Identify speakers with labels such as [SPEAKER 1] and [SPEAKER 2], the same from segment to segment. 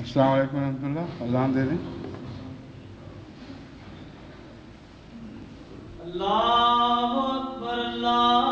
[SPEAKER 1] السلام علیکم ورحمۃ اللہ. اذان دے دیں.
[SPEAKER 2] اللہ اکبر اللہ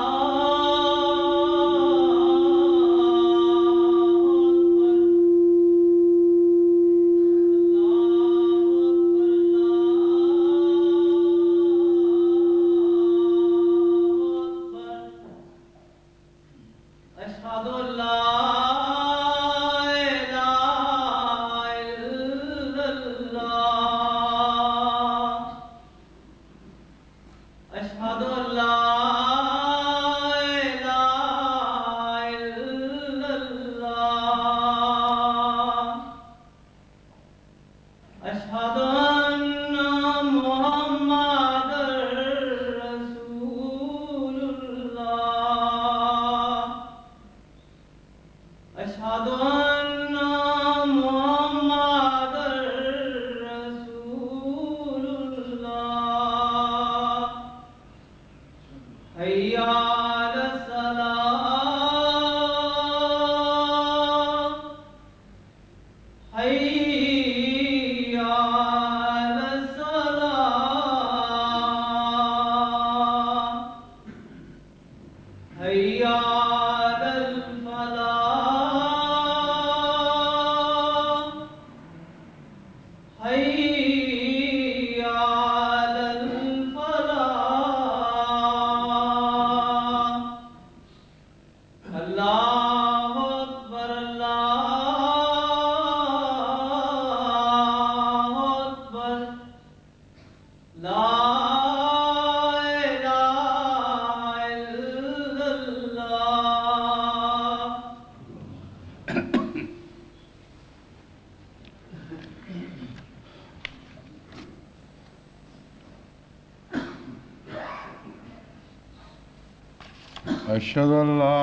[SPEAKER 1] اشهد ان لا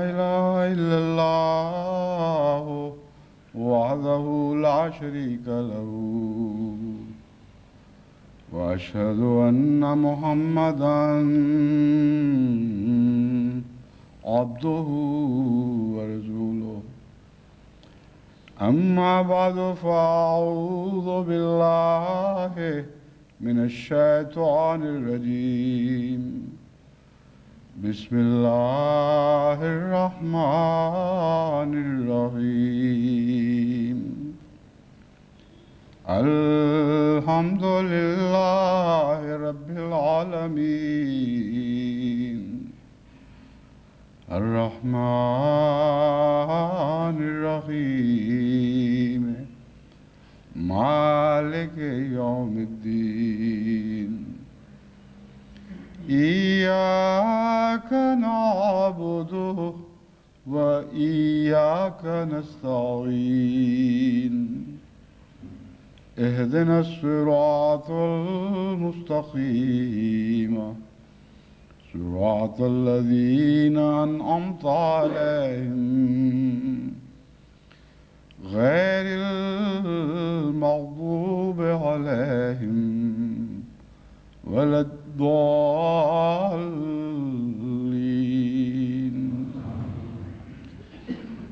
[SPEAKER 1] اله الا الله وحده لا شريك له واشهد ان محمدا عبده ورسوله. اما بعد فاعوذ بالله من الشيطان الرجيم. بسم الله الرحمن الرحيم. الحمد لله رب العالمين الرحمن الرحيم مالك يوم الدين. إياك نعبد وإياك نستعين. اهدنا الصراط المستقيم صراط الذين أنعمت عليهم غير المغضوب عليهم ولا الضالين.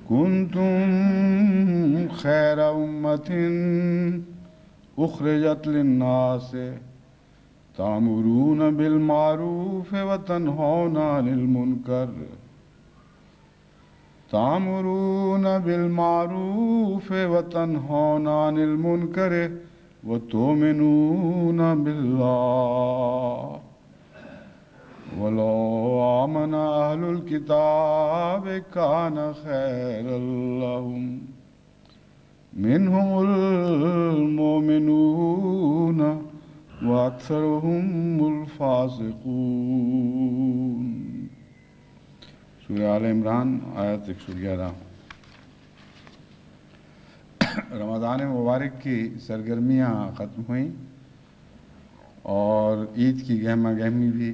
[SPEAKER 1] كنتم خير أمة أخرجت للناس تأمرون بالمعروف وتنهون عن المنكر وتؤمنون بالله. ولو آمن أهل الكتاب كان خيرا لهم منهم المؤمنون وأكثرهم الفاسقون. سورہ آل عمران آیت 111. رمضان مبارک کی سرگرمیاں ختم ہوئیں اور عید کی گہما گہمی بھی،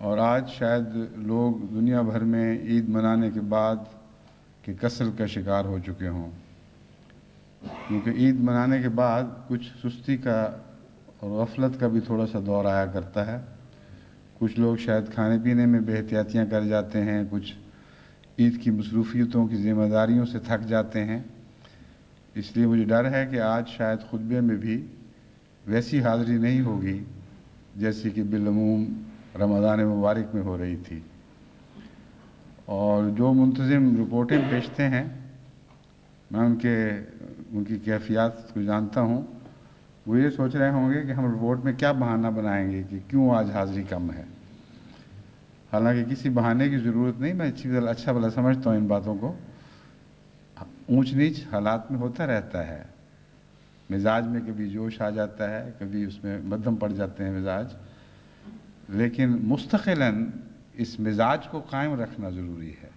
[SPEAKER 1] اور آج شاید لوگ دنیا بھر میں عید منانے کے بعد کہ کسل کا شکار ہو چکے ہوں، کیونکہ عید منانے کے بعد کچھ سستی کا اور غفلت کا بھی تھوڑا سا دور آیا کرتا ہے. کچھ لوگ شاید کھانے پینے میں بے احتیاطیاں کر جاتے ہیں، کچھ عید کی مصروفیتوں کی ذمہ داریوں سے تھک جاتے ہیں، اس لیے مجھے ڈر ہے کہ آج شاید خطبے میں بھی ویسی حاضری نہیں ہوگی جیسی کہ بالعموم رمضان مبارک میں ہو رہی تھی۔ اور جو منتظم رپورٹیں بھیجتے ہیں، میں ان کی کیفیات کو جانتا ہوں، وہ یہ سوچ رہے ہوں گے کہ ہم رپورٹ میں کیا بہانہ بنائیں گے کہ کیوں آج حاضری کم ہے۔ حالانکہ کسی بہانے کی ضرورت نہیں، میں اچھا بھلا سمجھتا ہوں ان باتوں کو۔ اونچ نیچ حالات میں ہوتا رہتا ہے، مزاج میں کبھی جوش آ جاتا ہے، کبھی اس میں مدھم پڑ جاتے ہیں مزاج، لیکن مستقلاً اس مزاج کو قائم رکھنا ضروری ہے،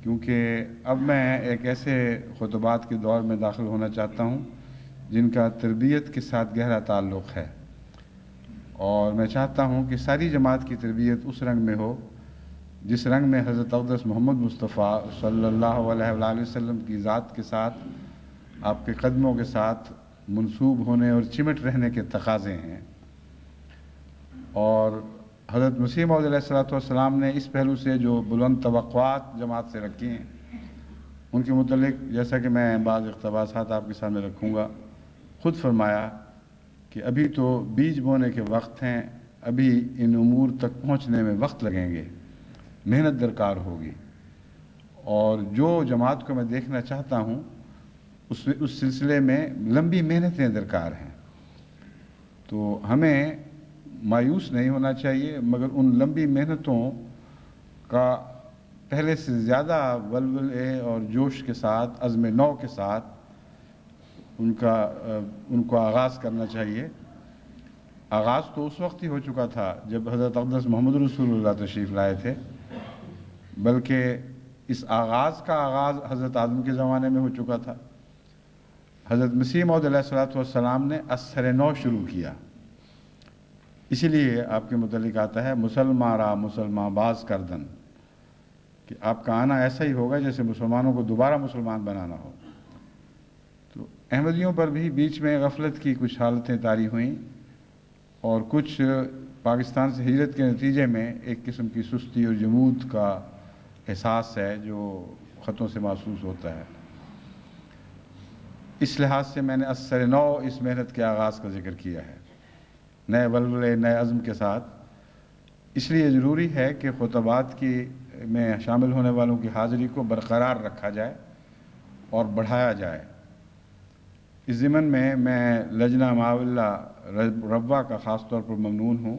[SPEAKER 1] کیونکہ اب میں ایک ایسے خطبات کے دور میں داخل ہونا چاہتا ہوں جن کا تربیت کے ساتھ گہرا تعلق ہے، اور میں چاہتا ہوں کہ ساری جماعت کی تربیت اس رنگ میں ہو جس رنگ میں حضرت اقدس محمد مصطفیٰ صلی اللہ علیہ وآلہ وسلم کی ذات کے ساتھ، آپ کے قدموں کے ساتھ منسوب ہونے اور چمٹ رہنے کے تقاضے ہیں۔ اور حضرت مسیح موعود علیہ السلام نے اس پہلو سے جو بلند توقعات جماعت سے رکھی ہیں، ان کے متعلق جیسا کہ میں بعض اقتباسات آپ کے سامنے رکھوں گا، خود فرمایا کہ ابھی تو بیج بونے کے وقت ہیں، ابھی ان امور تک پہنچنے میں وقت لگیں گے، محنت درکار ہوگی، اور جو جماعت کو میں دیکھنا چاہتا ہوں اس سلسلے میں لمبی محنتیں درکار ہیں۔ تو ہمیں مایوس نہیں ہونا چاہیے، مگر ان لمبی محنتوں کا پہلے سے زیادہ ولولے اور جوش کے ساتھ، عزم نو کے ساتھ ان کو آغاز کرنا چاہیے۔ آغاز تو اس وقت ہی ہو چکا تھا جب حضرت اقدس محمد رسول اللہ تشریف لائے تھے، بلکہ اس آغاز کا آغاز حضرت آدم کے زمانے میں ہو چکا تھا۔ حضرت مسیح موعود علیہ السلام نے اثر نو شروع کیا، اسی لیے آپ کے متعلق آتا ہے مسلمان را مسلمان باز کردن، کہ آپ کا آنا ایسا ہی ہوگا جیسے مسلمانوں کو دوبارہ مسلمان بنانا ہو۔ تو احمدیوں پر بھی بیچ میں غفلت کی کچھ حالتیں طاری ہوئیں، اور کچھ پاکستان سے ہجرت کے نتیجے میں ایک قسم کی سستی اور جمود کا احساس ہے جو خطوں سے محسوس ہوتا ہے۔ اس لحاظ سے میں نے اثر نو اس محنت کے آغاز کا ذکر کیا ہے، نئے ولولے، نئے عزم کے ساتھ۔ اس لیے ضروری ہے کہ خطبات میں شامل ہونے والوں کی حاضری کو برقرار رکھا جائے اور بڑھایا جائے۔ اس ضمن میں لجنہ معاولہ ربوہ کا خاص طور پر ممنون ہوں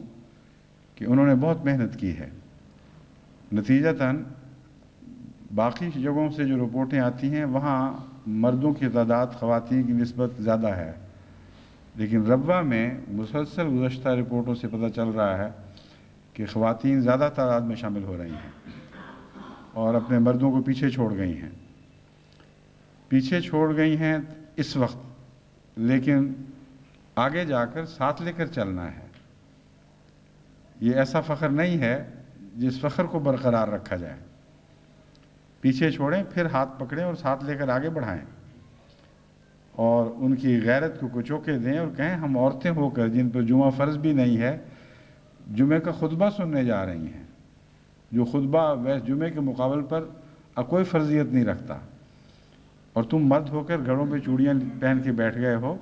[SPEAKER 1] کہ انہوں نے بہت محنت کی ہے۔ نتیجتاً باقی جگہوں سے جو رپورٹیں آتی ہیں وہاں مردوں کی تعداد خواتین کی نسبت زیادہ ہے، لیکن ربوہ میں مسلسل گزشتہ رپورٹوں سے پتہ چل رہا ہے کہ خواتین زیادہ تعداد میں شامل ہو رہی ہیں اور اپنے مردوں کو پیچھے چھوڑ گئی ہیں اس وقت، لیکن آگے جا کر ساتھ لے کر چلنا ہے۔ یہ ایسا فخر نہیں ہے جس فخر کو برقرار رکھا جائے۔ پیچھے چھوڑیں، پھر ہاتھ پکڑیں اور ساتھ لے کر آگے بڑھائیں، اور ان کی غیرت کو کچوکے دیں اور کہیں ہم عورتیں ہو کر جن پر جمعہ فرض بھی نہیں ہے، جمعے کا خطبہ سننے جا رہی ہیں، جو خطبہ جمعے کے مقابل پر کوئی فرضیت نہیں رکھتا، اور تم مرد ہو کر گھروں پہ چوڑیاں پہن کے بیٹھ گئے ہو۔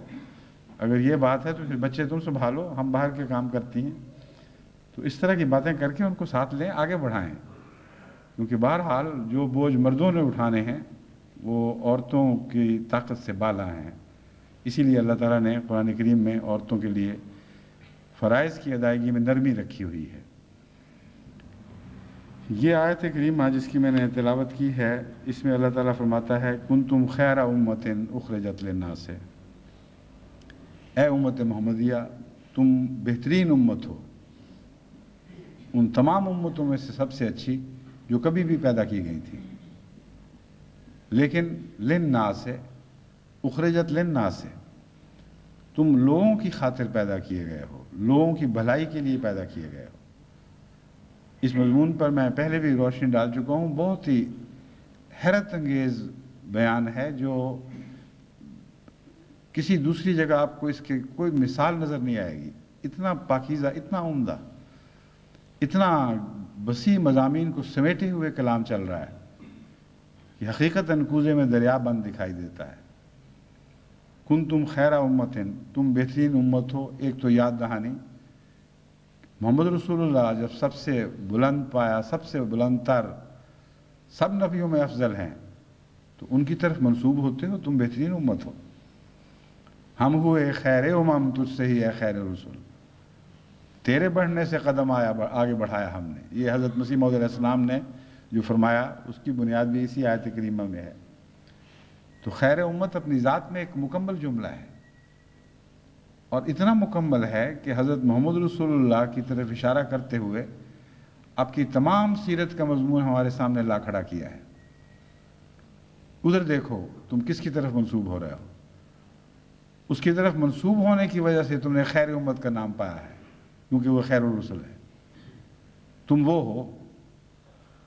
[SPEAKER 1] اگر یہ بات ہے تو پھر بچے تم سنبھالو، ہم باہر کے کام کرتی ہیں۔ تو اس طرح کی باتیں کر کے ان کو ساتھ لیں، آگے بڑھائیں، کیونکہ بہرحال جو بوجھ مردوں نے اٹھانے ہیں وہ عورتوں کی طاقت سے بالا ہیں۔ اسی لیے اللہ تعالیٰ نے قرآن کریم میں عورتوں کے لیے فرائض کی ادائیگی میں نرمی رکھی ہوئی ہے۔ یہ آیت کریمہ جس کی میں نے تلاوت کی ہے، اس میں اللہ تعالیٰ فرماتا ہے کنتم خیر امت اخرجت للناس، اے امت محمدیہ تم بہترین امت ہو، ان تمام امتوں میں سے سب سے اچھی جو کبھی بھی پیدا کی گئی تھی، لیکن للناس ہے، اخرجت للناس ہے، تم لوگوں کی خاطر پیدا کیے گئے ہو، لوگوں کی بھلائی کے لیے پیدا کیے گئے ہو۔ اس مضمون پر میں پہلے بھی روشنی ڈال چکا ہوں، بہت ہی حیرت انگیز بیان ہے جو کسی دوسری جگہ آپ کو اس کے کوئی مثال نظر نہیں آئے گی۔ اتنا پاکیزہ، اتنا عمدہ، اتنا وسیع مضامین کو سمیٹے ہوئے کلام چل رہا ہے۔ کہ حقیقتاً کوزے میں دریا بند دکھائی دیتا ہے۔ کنتم خیر امتن، تم بہترین امت ہو۔ ایک تو یاد دہانی، محمد رسول اللہ جب سب سے بلند پایا، سب سے بلند تر، سب نبیوں میں افضل ہیں، تو ان کی طرف منسوب ہوتے ہو، تم بہترین امت ہو۔ ہم ہوئے خیر امم تجھ سے ہی اے خیر رسول، تیرے بڑھنے سے قدم آگے بڑھایا ہم نے۔ یہ حضرت مسیح موعود علیہ السلام نے جو فرمایا اس کی بنیاد بھی اسی آیت کریمہ میں ہے۔ تو خیر امت اپنی ذات میں ایک مکمل جملہ ہے، اور اتنا مکمل ہے کہ حضرت محمد رسول اللہ کی طرف اشارہ کرتے ہوئے آپ کی تمام سیرت کا مضمون ہمارے سامنے لا کھڑا کیا ہے۔ ادھر دیکھو تم کس کی طرف منسوب ہو رہے ہو، اس کی طرف منسوب ہونے کی وجہ سے تم نے خیر امت کا نام پایا ہے، کیونکہ وہ خیر الرسل ہے، تم وہ ہو۔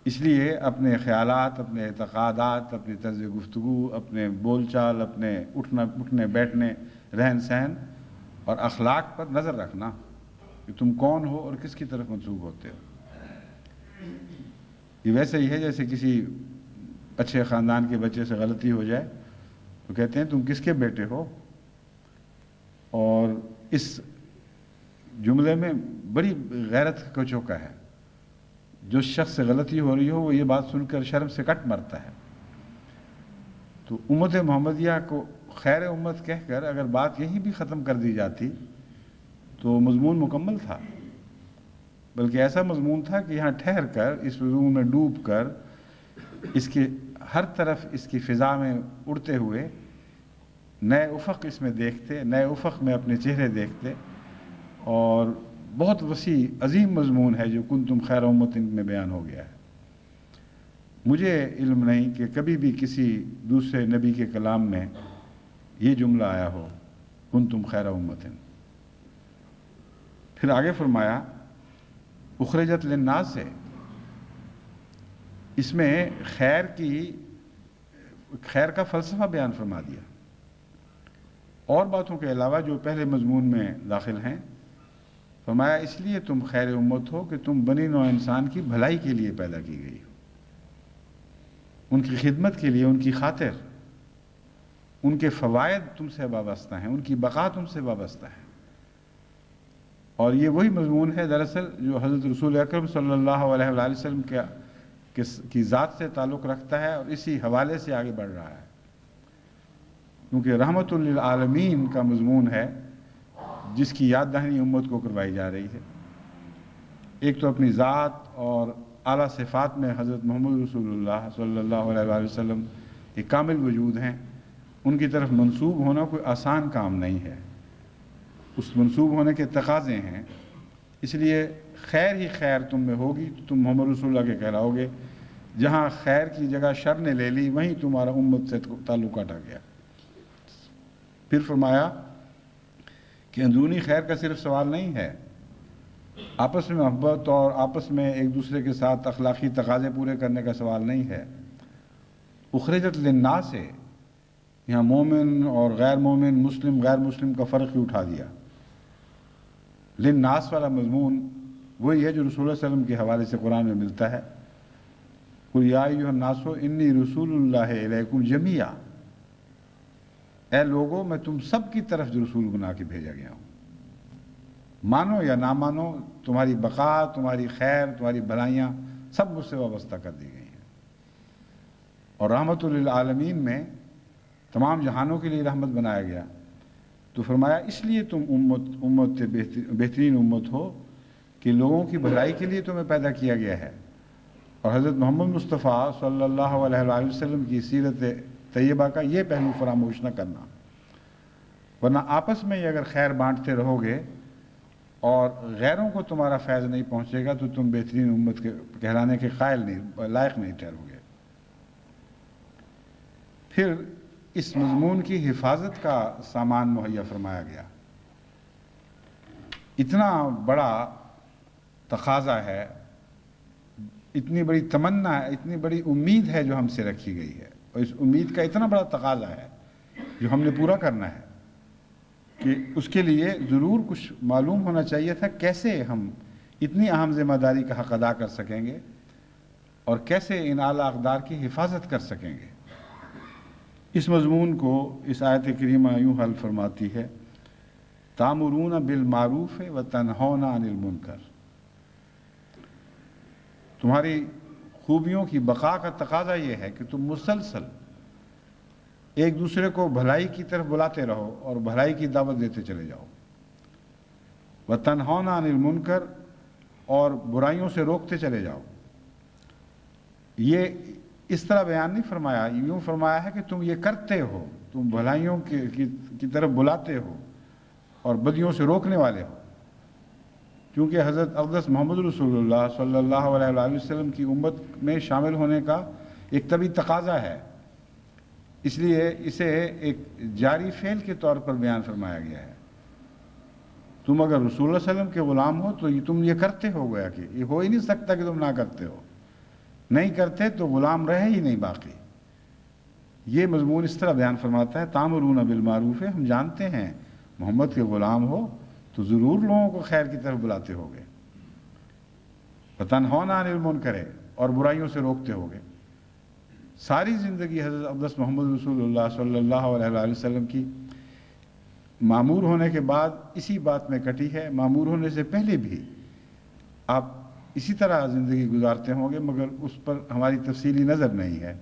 [SPEAKER 1] اس لیے اپنے خیالات، اپنے اعتقادات، اپنی طرز گفتگو، اپنے بول چال، اپنے اٹھنے بیٹھنے، رہن سہن اور اخلاق پر نظر رکھنا کہ تم کون ہو اور کس کی طرف منسوب ہوتے ہو۔ یہ ویسے ہی ہے جیسے کسی اچھے خاندان کے بچے سے غلطی ہو جائے تو کہتے ہیں تم کس کے بیٹے ہو، اور اس جملے میں بڑی غیرت کا چوکا ہے۔ جو شخص سے غلطی ہو رہی ہو وہ یہ بات سن کر شرم سے کٹ مرتا ہے۔ تو امت محمدیہ کو خیر امت کہہ کر اگر بات یہیں بھی ختم کر دی جاتی تو مضمون مکمل تھا، بلکہ ایسا مضمون تھا کہ یہاں ٹھہر کر، اس مضمون میں ڈوب کر، اس کی ہر طرف اس کی فضا میں اڑتے ہوئے نئے افق اس میں دیکھتے، نئے افق میں اپنے چہرے دیکھتے، اور بہت وسیع عظیم مضمون ہے جو کنتم خیر امت میں بیان ہو گیا ہے۔ مجھے علم نہیں کہ کبھی بھی کسی دوسرے نبی کے کلام میں یہ جملہ آیا ہو کنتم خیر امت۔ پھر آگے فرمایا اخرجت للناس سے، اس میں خیر کا فلسفہ بیان فرما دیا، اور باتوں کے علاوہ جو پہلے مضمون میں داخل ہیں۔ فرمایا اس لیے تم خیر امت ہو کہ تم بنی نوع انسان کی بھلائی کے لیے پیدا کی گئی ہو، ان کی خدمت کے لیے، ان کی خاطر، ان کے فوائد تم سے وابستہ ہیں، ان کی بقا تم سے وابستہ ہے۔ اور یہ وہی مضمون ہے دراصل جو حضرت رسول اکرم صلی اللہ علیہ وآلہ وسلم کی ذات سے تعلق رکھتا ہے، اور اسی حوالے سے آگے بڑھ رہا ہے، کیونکہ رحمت للعالمین کا مضمون ہے جس کی یاد دہانی امت کو کروائی جا رہی ہے۔ ایک تو اپنی ذات اور اعلیٰ صفات میں حضرت محمد رسول اللہ صلی اللہ علیہ وآلہ وسلم ایک کامل وجود ہیں، ان کی طرف منسوب ہونا کوئی آسان کام نہیں ہے، اس منسوب ہونے کے تقاضے ہیں۔ اس لیے خیر ہی خیر تم میں ہوگی تو تم محمد رسول اللہ کے کہلاؤ گے، جہاں خیر کی جگہ شر نے لے لی وہیں تمہارا امت سے تعلق کاٹا گیا۔ پھر فرمایا کہ اندرونی خیر کا صرف سوال نہیں ہے، آپس میں محبت اور آپس میں ایک دوسرے کے ساتھ اخلاقی تقاضے پورے کرنے کا سوال نہیں ہے۔ اخرجت للناس سے یہاں مومن اور غیر مومن، مسلم غیر مسلم کا فرق ہی اٹھا دیا۔ للناس والا مضمون وہی ہے جو رسول اللہ صلی اللہ علیہ وسلم کے حوالے سے قرآن میں ملتا ہے، قل یا ایھا الناس انی رسول اللہ الیکم جمیعا، اے لوگو میں تم سب کی طرف جو رسول بنا کے بھیجا گیا ہوں، مانو یا نہ مانو، تمہاری بقا، تمہاری خیر، تمہاری بھلائیاں سب مجھ سے وابستہ کر دی گئی ہیں۔ اور رحمت للعالمین میں تمام جہانوں کے لیے رحمت بنایا گیا، تو فرمایا اس لیے تم امت بہترین امت ہو کہ لوگوں کی بھلائی کے لیے تمہیں پیدا کیا گیا ہے۔ اور حضرت محمد مصطفیٰ صلی اللہ علیہ وآلہ وسلم کی سیرت طیبہ کا یہ پہلو فراموش نہ کرنا، ورنہ آپس میں اگر خیر بانٹتے رہو گے اور غیروں کو تمہارا فیض نہیں پہنچے گا تو تم بہترین امت کے کہلانے کے لائق نہیں ٹھہرو گے۔ پھر اس مضمون کی حفاظت کا سامان مہیا فرمایا گیا۔ اتنا بڑا تقاضا ہے، اتنی بڑی تمنا ہے، اتنی بڑی امید ہے جو ہم سے رکھی گئی ہے، اور اس امید کا اتنا بڑا تقاضا ہے جو ہم نے پورا کرنا ہے کہ اس کے لیے ضرور کچھ معلوم ہونا چاہیے تھا کیسے ہم اتنی اہم ذمہ داری کا حق ادا کر سکیں گے، اور کیسے ان اعلیٰ اقدار کی حفاظت کر سکیں گے۔ اس مضمون کو اس آیت کریمہ یوں حل فرماتی ہے، تامرون بالمعروف و تنہون عن المنکر۔ تمہاری خوبیوں کی بقا کا تقاضا یہ ہے کہ تم مسلسل ایک دوسرے کو بھلائی کی طرف بلاتے رہو اور بھلائی کی دعوت دیتے چلے جاؤ، وتنہون عن المنکر، اور برائیوں سے روکتے چلے جاؤ۔ یہ اس طرح بیان نہیں فرمایا، یوں فرمایا ہے کہ تم یہ کرتے ہو، تم بھلائیوں کی طرف بلاتے ہو اور بدیوں سے روکنے والے ہو، کیونکہ حضرت اقدس محمد رسول اللہ صلی اللہ علیہ وآلہ وسلم کی امت میں شامل ہونے کا ایک طبعی تقاضا ہے، اس لیے اسے ایک جاری فعل کے طور پر بیان فرمایا گیا ہے۔ تم اگر رسول اللہ علیہ وسلم کے غلام ہو تو تم یہ کرتے ہو، گویا کہ یہ ہو ہی نہیں سکتا کہ تم نہ کرتے ہو، نہیں کرتے تو غلام رہے ہی نہیں باقی۔ یہ مضمون اس طرح بیان فرماتا ہے، تامرون بالمعروف، ہم جانتے ہیں محمد کے غلام ہو تو ضرور لوگوں کو خیر کی طرف بلاتے ہوگے، وتنہون عن المنکر، اور برائیوں سے روکتے ہوگے۔ ساری زندگی حضرت اقدس محمد رسول اللہ صلی اللہ علیہ وآلہ وسلم کی معمور ہونے کے بعد اسی بات میں کٹی ہے، معمور ہونے سے پہلے بھی آپ اسی طرح زندگی گزارتے ہوں گے، مگر اس پر ہماری تفصیلی نظر نہیں ہے۔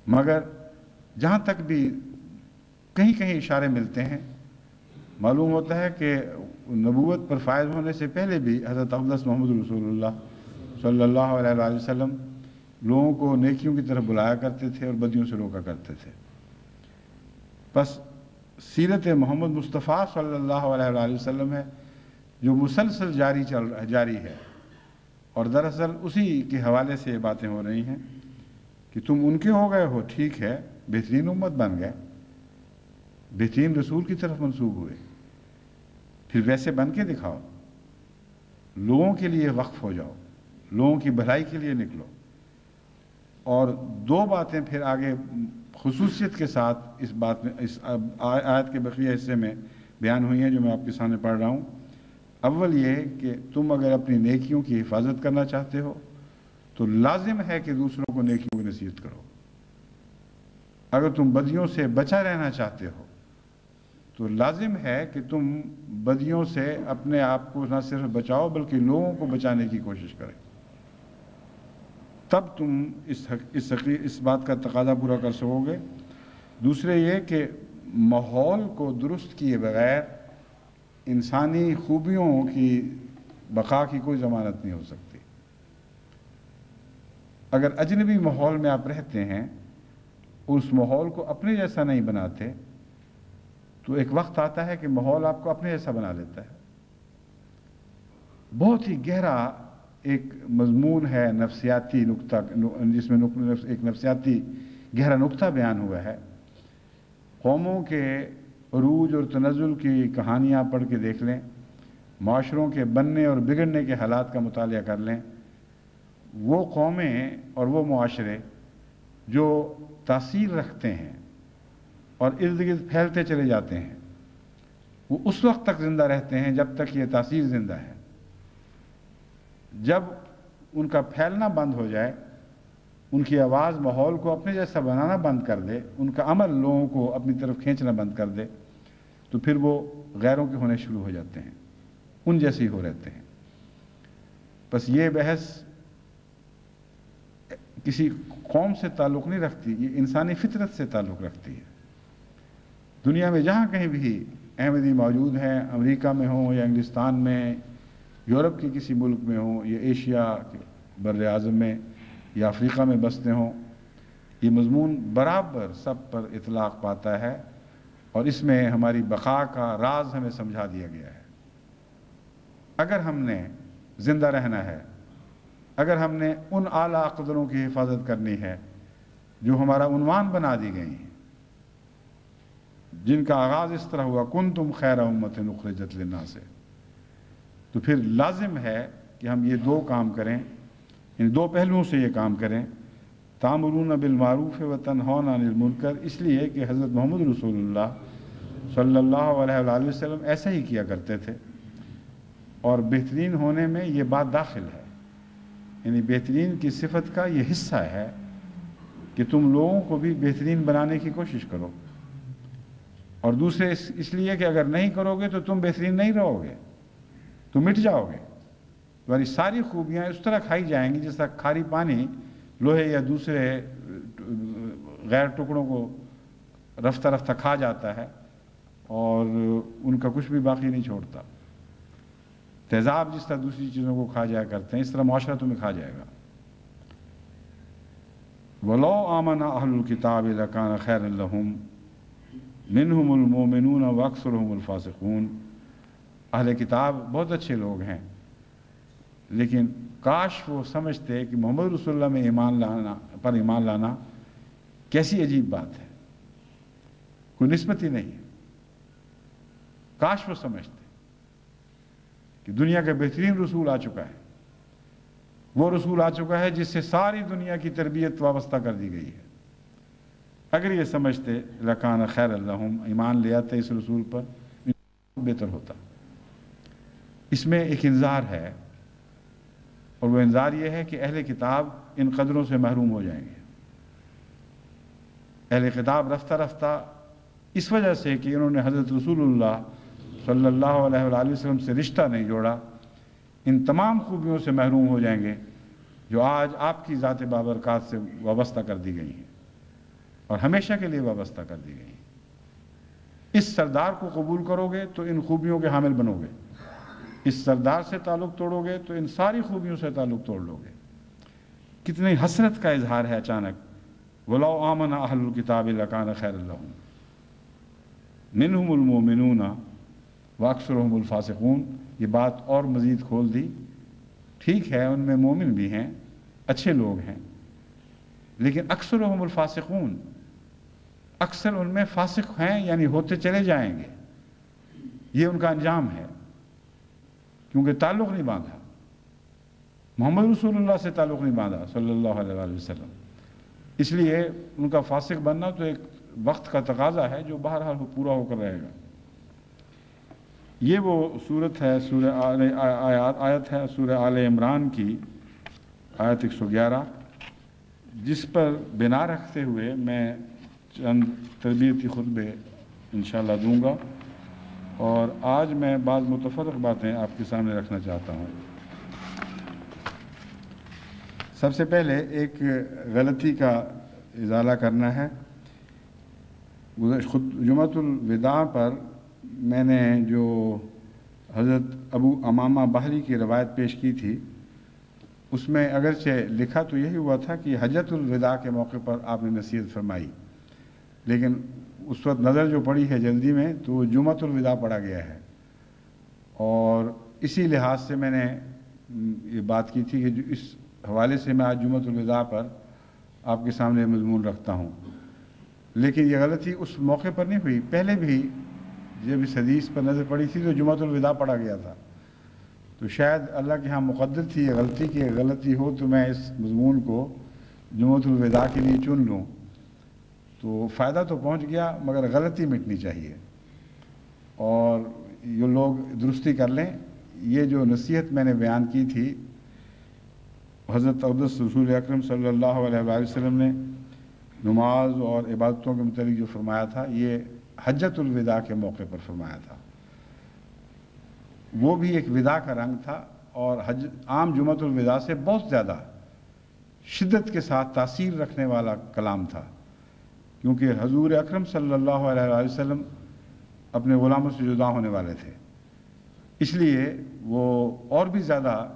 [SPEAKER 1] مگر جہاں تک بھی کہیں کہیں اشارے ملتے ہیں، معلوم ہوتا ہے کہ نبوت پر فائز ہونے سے پہلے بھی حضرت اقدس محمد رسول اللہ صلی اللہ علیہ وآلہ وسلم لوگوں کو نیکیوں کی طرف بلایا کرتے تھے اور بدیوں سے روکا کرتے تھے۔ بس سیرت محمد مصطفیٰ صلی اللہ علیہ وآلہ وسلم ہے جو مسلسل جاری ہے، اور دراصل اسی کے حوالے سے یہ باتیں ہو رہی ہیں کہ تم ان کے ہو گئے ہو، ٹھیک ہے، بہترین امت بن گئے، بہترین رسول کی طرف منسوب ہوئے، پھر ویسے بن کے دکھاؤ، لوگوں کے لیے وقف ہو جاؤ، لوگوں کی بھلائی کے لیے نکلو۔ اور دو باتیں پھر آگے خصوصیت کے ساتھ اس بات میں، اس آیت کے بقیہ حصے میں بیان ہوئی ہیں جو میں آپ کے سامنے پڑھ رہا ہوں۔ اول یہ کہ تم اگر اپنی نیکیوں کی حفاظت کرنا چاہتے ہو تو لازم ہے کہ دوسروں کو نیکیوں کی نصیحت کرو۔ اگر تم بدیوں سے بچا رہنا چاہتے ہو تو لازم ہے کہ تم بدیوں سے اپنے آپ کو نہ صرف بچاؤ بلکہ لوگوں کو بچانے کی کوشش کریں، تب تم اس بات کا تقاضا پورا کر سکو گے۔ دوسرے یہ کہ ماحول کو درست کیے بغیر انسانی خوبیوں کی بقا کی کوئی ضمانت نہیں ہو سکتی۔ اگر اجنبی ماحول میں آپ رہتے ہیں، اس ماحول کو اپنے جیسا نہیں بناتے تو ایک وقت آتا ہے کہ ماحول آپ کو اپنے جیسا بنا لیتا ہے۔ بہت ہی گہرا ایک مضمون ہے نفسیاتی نقطہ، جس میں ایک نفسیاتی گہرا نقطہ بیان ہوا ہے۔ قوموں کے عروج اور تنزل کی کہانیاں پڑھ کے دیکھ لیں، معاشروں کے بننے اور بگڑنے کے حالات کا مطالعہ کر لیں۔ وہ قومیں اور وہ معاشرے جو تاثیر رکھتے ہیں اور ارد گرد پھیلتے چلے جاتے ہیں، وہ اس وقت تک زندہ رہتے ہیں جب تک یہ تاثیر زندہ ہے۔ جب ان کا پھیلنا بند ہو جائے، ان کی آواز ماحول کو اپنے جیسا بنانا بند کر دے، ان کا عمل لوگوں کو اپنی طرف کھینچنا بند کر دے، تو پھر وہ غیروں کے ہونے شروع ہو جاتے ہیں، ان جیسے ہی ہو رہتے ہیں۔ بس یہ بحث کسی قوم سے تعلق نہیں رکھتی، یہ انسانی فطرت سے تعلق رکھتی ہے۔ دنیا میں جہاں کہیں بھی احمدی موجود ہیں، امریکہ میں ہوں یا انگلستان میں، یورپ کے کسی ملک میں ہوں یا ایشیا کے بر اعظم میں یا افریقہ میں بستے ہوں، یہ مضمون برابر سب پر اطلاق پاتا ہے، اور اس میں ہماری بقا کا راز ہمیں سمجھا دیا گیا ہے۔ اگر ہم نے زندہ رہنا ہے، اگر ہم نے ان اعلیٰ قدروں کی حفاظت کرنی ہے جو ہمارا عنوان بنا دی گئی ہیں، جن کا آغاز اس طرح ہوا کنتم خیر امت اخرجت للناس سے، تو پھر لازم ہے کہ ہم یہ دو کام کریں، ان دو پہلوؤں سے یہ کام کریں، تامرون بالمعروف و تنہون عن المنکر، اس لیے کہ حضرت محمد رسول اللہ صلی اللہ علیہ وآلہ وسلم ایسا ہی کیا کرتے تھے، اور بہترین ہونے میں یہ بات داخل ہے۔ یعنی بہترین کی صفت کا یہ حصہ ہے کہ تم لوگوں کو بھی بہترین بنانے کی کوشش کرو، اور دوسرے اس لیے کہ اگر نہیں کرو گے تو تم بہترین نہیں رہو گے، تم مٹ جاؤ گے، تمہاری ساری خوبیاں اس طرح کھائی جائیں گی جس طرح کھاری پانی لوہے یا دوسرے غیر ٹکڑوں کو رفتہ رفتہ کھا جاتا ہے اور ان کا کچھ بھی باقی نہیں چھوڑتا۔ تیزاب جس طرح دوسری چیزوں کو کھا جایا کرتے ہیں، اس طرح معاشرہ تمہیں کھا جائے گا۔ وَلَوْ آمَنَ أَهْلُ الْكِتَابِ لَكَانَ خَيْرًا لَهُمْ مِنْهُمُ الْمُؤْمِنُونَ وَأَكْثَرُهُمُ الْفَاسِقُونَ۔ اہل کتاب بہت اچھے لوگ ہیں، لیکن کاش وہ سمجھتے کہ محمد رسول اللہ میں ایمان لانا کیسی عجیب بات ہے، کوئی نسبت ہی نہیں ہے۔ کاش وہ سمجھتے کہ دنیا کا بہترین رسول آ چکا ہے، وہ رسول آ چکا ہے جس سے ساری دنیا کی تربیت وابستہ کر دی گئی ہے۔ اگر یہ سمجھتے لکان خیر لہم، ایمان لے آتے اس رسول پر، بہتر ہوتا۔ اس میں ایک انذار ہے، اور وہ انذار یہ ہے کہ اہل کتاب ان قدروں سے محروم ہو جائیں گے۔ اہل کتاب رفتہ رفتہ اس وجہ سے کہ انہوں نے حضرت رسول اللہ صلی اللہ علیہ وآلہ وسلم سے رشتہ نہیں جوڑا، ان تمام خوبیوں سے محروم ہو جائیں گے جو آج آپ کی ذات بابرکات سے وابستہ کر دی گئی ہیں اور ہمیشہ کے لیے وابستہ کر دی گئی ہیں۔ اس سردار کو قبول کرو گے تو ان خوبیوں کے حامل بنو گے، اس سردار سے تعلق توڑو گے تو ان ساری خوبیوں سے تعلق توڑ لو گے۔ کتنی حسرت کا اظہار ہے اچانک، وَلَوْ آمَنَ أَهْلُ الْكِتَابِ لَكَانَ خَيْرًا لَهُمْ مِنْهُمُ الْمُؤْمِنُونَ وَأَكْثَرُهُمُ الْفَاسِقُونَ۔ یہ بات اور مزید کھول دی۔ ٹھیک ہے ان میں مومن بھی ہیں، اچھے لوگ ہیں، لیکن اکثرهم الفاسقون، اکثر ان میں فاسق ہیں، یعنی ہوتے چلے جائیں گے۔ یہ ان کا انجام ہے، کیونکہ تعلق نہیں باندھا، محمد رسول اللہ سے تعلق نہیں باندھا صلی اللہ علیہ وآلہ وسلم۔ اس لیے ان کا فاسق بننا تو ایک وقت کا تقاضا ہے جو بہرحال پورا ہو کر رہے گا۔ یہ وہ صورت ہے، آیت ہے سورہ آل عمران کی آیت 111، جس پر بنا رکھتے ہوئے میں چند تربیتی خطبے انشاءاللہ دوں گا، اور آج میں بعض متفرق باتیں آپ کے سامنے رکھنا چاہتا ہوں۔ سب سے پہلے ایک غلطی کا ازالہ کرنا ہے۔ جمعۃ الوداع پر میں نے جو حضرت ابو امامہ بحری کی روایت پیش کی تھی، اس میں اگرچہ لکھا تو یہی ہوا تھا کہ حجۃ الوداع کے موقع پر آپ نے نصیحت فرمائی، لیکن اس وقت نظر جو پڑی ہے جلدی میں تو وہ جمعۃ الوداع پڑھا گیا ہے، اور اسی لحاظ سے میں نے یہ بات کی تھی کہ اس حوالے سے میں آج جمعۃ الوداع پر آپ کے سامنے مضمون رکھتا ہوں۔ لیکن یہ غلطی اس موقع پر نہیں ہوئی، پہلے بھی جب اس حدیث پر نظر پڑی تھی تو جمعۃ الوداع پڑھا گیا تھا، تو شاید اللہ کے ہاں مقدر تھی یہ غلطی کہ غلطی ہو تو میں اس مضمون کو جمعۃ الوداع کے لیے چن لوں، تو فائدہ تو پہنچ گیا مگر غلطی مٹنی چاہیے، اور یہ لوگ درستی کر لیں۔ یہ جو نصیحت میں نے بیان کی تھی، حضرت اقدس رسول اکرم صلی اللہ علیہ وآلہ وسلم نے نماز اور عبادتوں کے متعلق جو فرمایا تھا، یہ حجۃ الوداع کے موقع پر فرمایا تھا۔ وہ بھی ایک وداع کا رنگ تھا، اور عام جمعۃ الوداع سے بہت زیادہ شدت کے ساتھ تاثیر رکھنے والا کلام تھا، کیونکہ حضور اکرم صلی اللہ علیہ وآلہ وسلم اپنے غلاموں سے جدا ہونے والے تھے، اس لیے وہ اور بھی زیادہ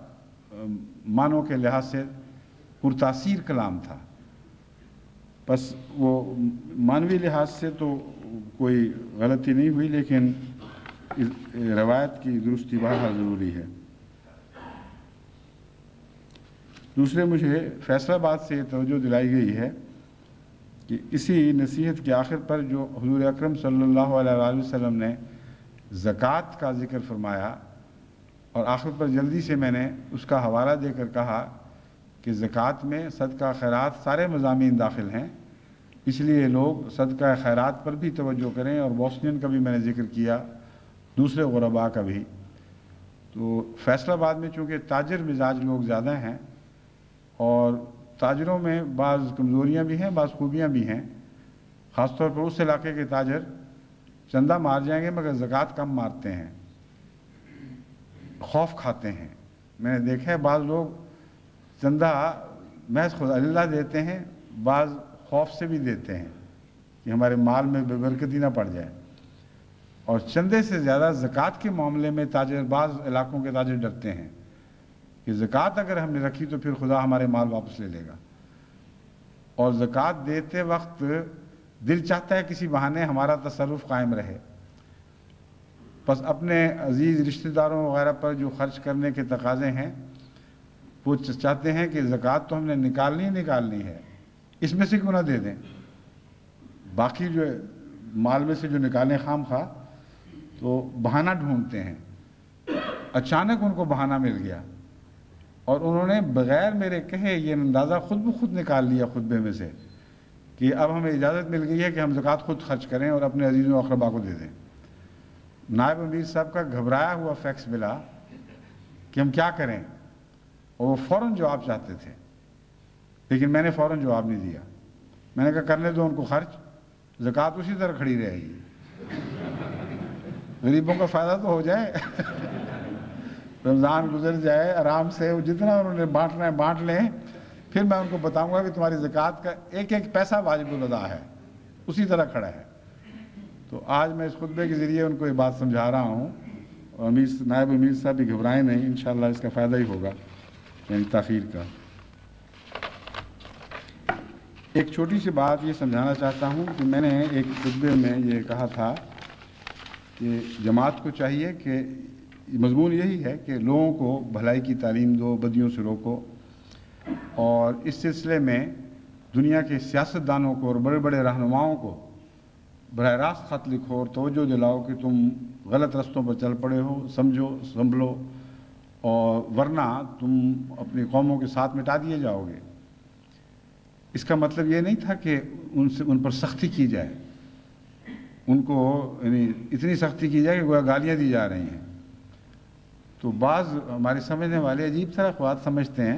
[SPEAKER 1] معنوں کے لحاظ سے پرتاثیر کلام تھا۔ بس وہ معنوی لحاظ سے تو کوئی غلطی نہیں ہوئی، لیکن روایت کی درستی بہرحال ضروری ہے۔ دوسرے، مجھے فیصلہ آباد سے یہ توجہ دلائی گئی ہے کہ اسی نصیحت کے آخر پر جو حضور اکرم صلی اللہ علیہ وآلہ وسلم نے زکوٰۃ کا ذکر فرمایا، اور آخر پر جلدی سے میں نے اس کا حوالہ دے کر کہا کہ زکوٰۃ میں صدقہ خیرات سارے مضامین داخل ہیں، اس لیے لوگ صدقہ خیرات پر بھی توجہ کریں، اور بوسنین کا بھی میں نے ذکر کیا، دوسرے غرباء کا بھی۔ تو فیصلہ آباد میں چونکہ تاجر مزاج لوگ زیادہ ہیں، اور تاجروں میں بعض کمزوریاں بھی ہیں، بعض خوبیاں بھی ہیں. خاص طور پر اس علاقے کے تاجر چندہ مار جائیں گے مگر زکوٰۃ کم مارتے ہیں، خوف کھاتے ہیں. میں نے دیکھا ہے بعض لوگ چندہ محض خدا اللہ دیتے ہیں، بعض خوف سے بھی دیتے ہیں کہ ہمارے مال میں بے برکتی نہ پڑ جائے. اور چندے سے زیادہ زکوٰۃ کے معاملے میں تاجر، بعض علاقوں کے تاجر ڈرتے ہیں کہ زکوٰۃ اگر ہم نے رکھی تو پھر خدا ہمارے مال واپس لے لے گا. اور زکوٰۃ دیتے وقت دل چاہتا ہے کسی بہانے ہمارا تصرف قائم رہے. بس اپنے عزیز رشتہ داروں وغیرہ پر جو خرچ کرنے کے تقاضے ہیں وہ چاہتے ہیں کہ زکوٰۃ تو ہم نے نکالنی ہے، اس میں سے کیوں نہ دے دیں. باقی جو مال میں سے جو نکالیں خام خواہ تو بہانہ ڈھونڈتے ہیں. اچانک ان کو بہانہ مل گیا اور انہوں نے بغیر میرے کہے یہ اندازہ خود بخود نکال لیا خطبے میں سے کہ اب ہمیں اجازت مل گئی ہے کہ ہم زکوٰۃ خود خرچ کریں اور اپنے عزیزوں و اقربا کو دے دیں. نائب امیر صاحب کا گھبرایا ہوا فیکس ملا کہ ہم کیا کریں، اور وہ فوراً جواب چاہتے تھے، لیکن میں نے فوراً جواب نہیں دیا. میں نے کہا کرنے دو ان کو خرچ، زکوٰۃ اسی طرح کھڑی رہے گی، غریبوں کا فائدہ تو ہو جائے. رمضان گزر جائے آرام سے، جتنا انہوں نے بانٹنا ہے بانٹ لیں، پھر میں ان کو بتاؤں گا کہ تمہاری زکوٰۃ کا ایک ایک پیسہ واجب الادا ہے، اسی طرح کھڑا ہے. تو آج میں اس خطبے کے ذریعے ان کو یہ بات سمجھا رہا ہوں، اور نائب امیر صاحب بھی گھبرائیں نہیں، انشاءاللہ اس کا فائدہ ہی ہوگا، یعنی تاخیر کا. ایک چھوٹی سی بات یہ سمجھانا چاہتا ہوں کہ میں نے ایک خطبے میں یہ کہا تھا کہ جماعت کو چاہیے کہ مضمون یہی ہے کہ لوگوں کو بھلائی کی تعلیم دو، بدیوں سے روکو، اور اس سلسلے میں دنیا کے سیاستدانوں کو اور بڑے بڑے رہنماؤں کو براہ راست خط لکھو اور توجہ دلاؤ کہ تم غلط رستوں پر چل پڑے ہو، سمجھو سنبھلو، اور ورنہ تم اپنی قوموں کے ساتھ مٹا دیے جاؤ گے. اس کا مطلب یہ نہیں تھا کہ ان پر سختی کی جائے، ان کو یعنی اتنی سختی کی جائے کہ گویا گالیاں دی جا رہی ہیں. تو بعض ہمارے سمجھنے والے عجیب طرح بات سمجھتے ہیں.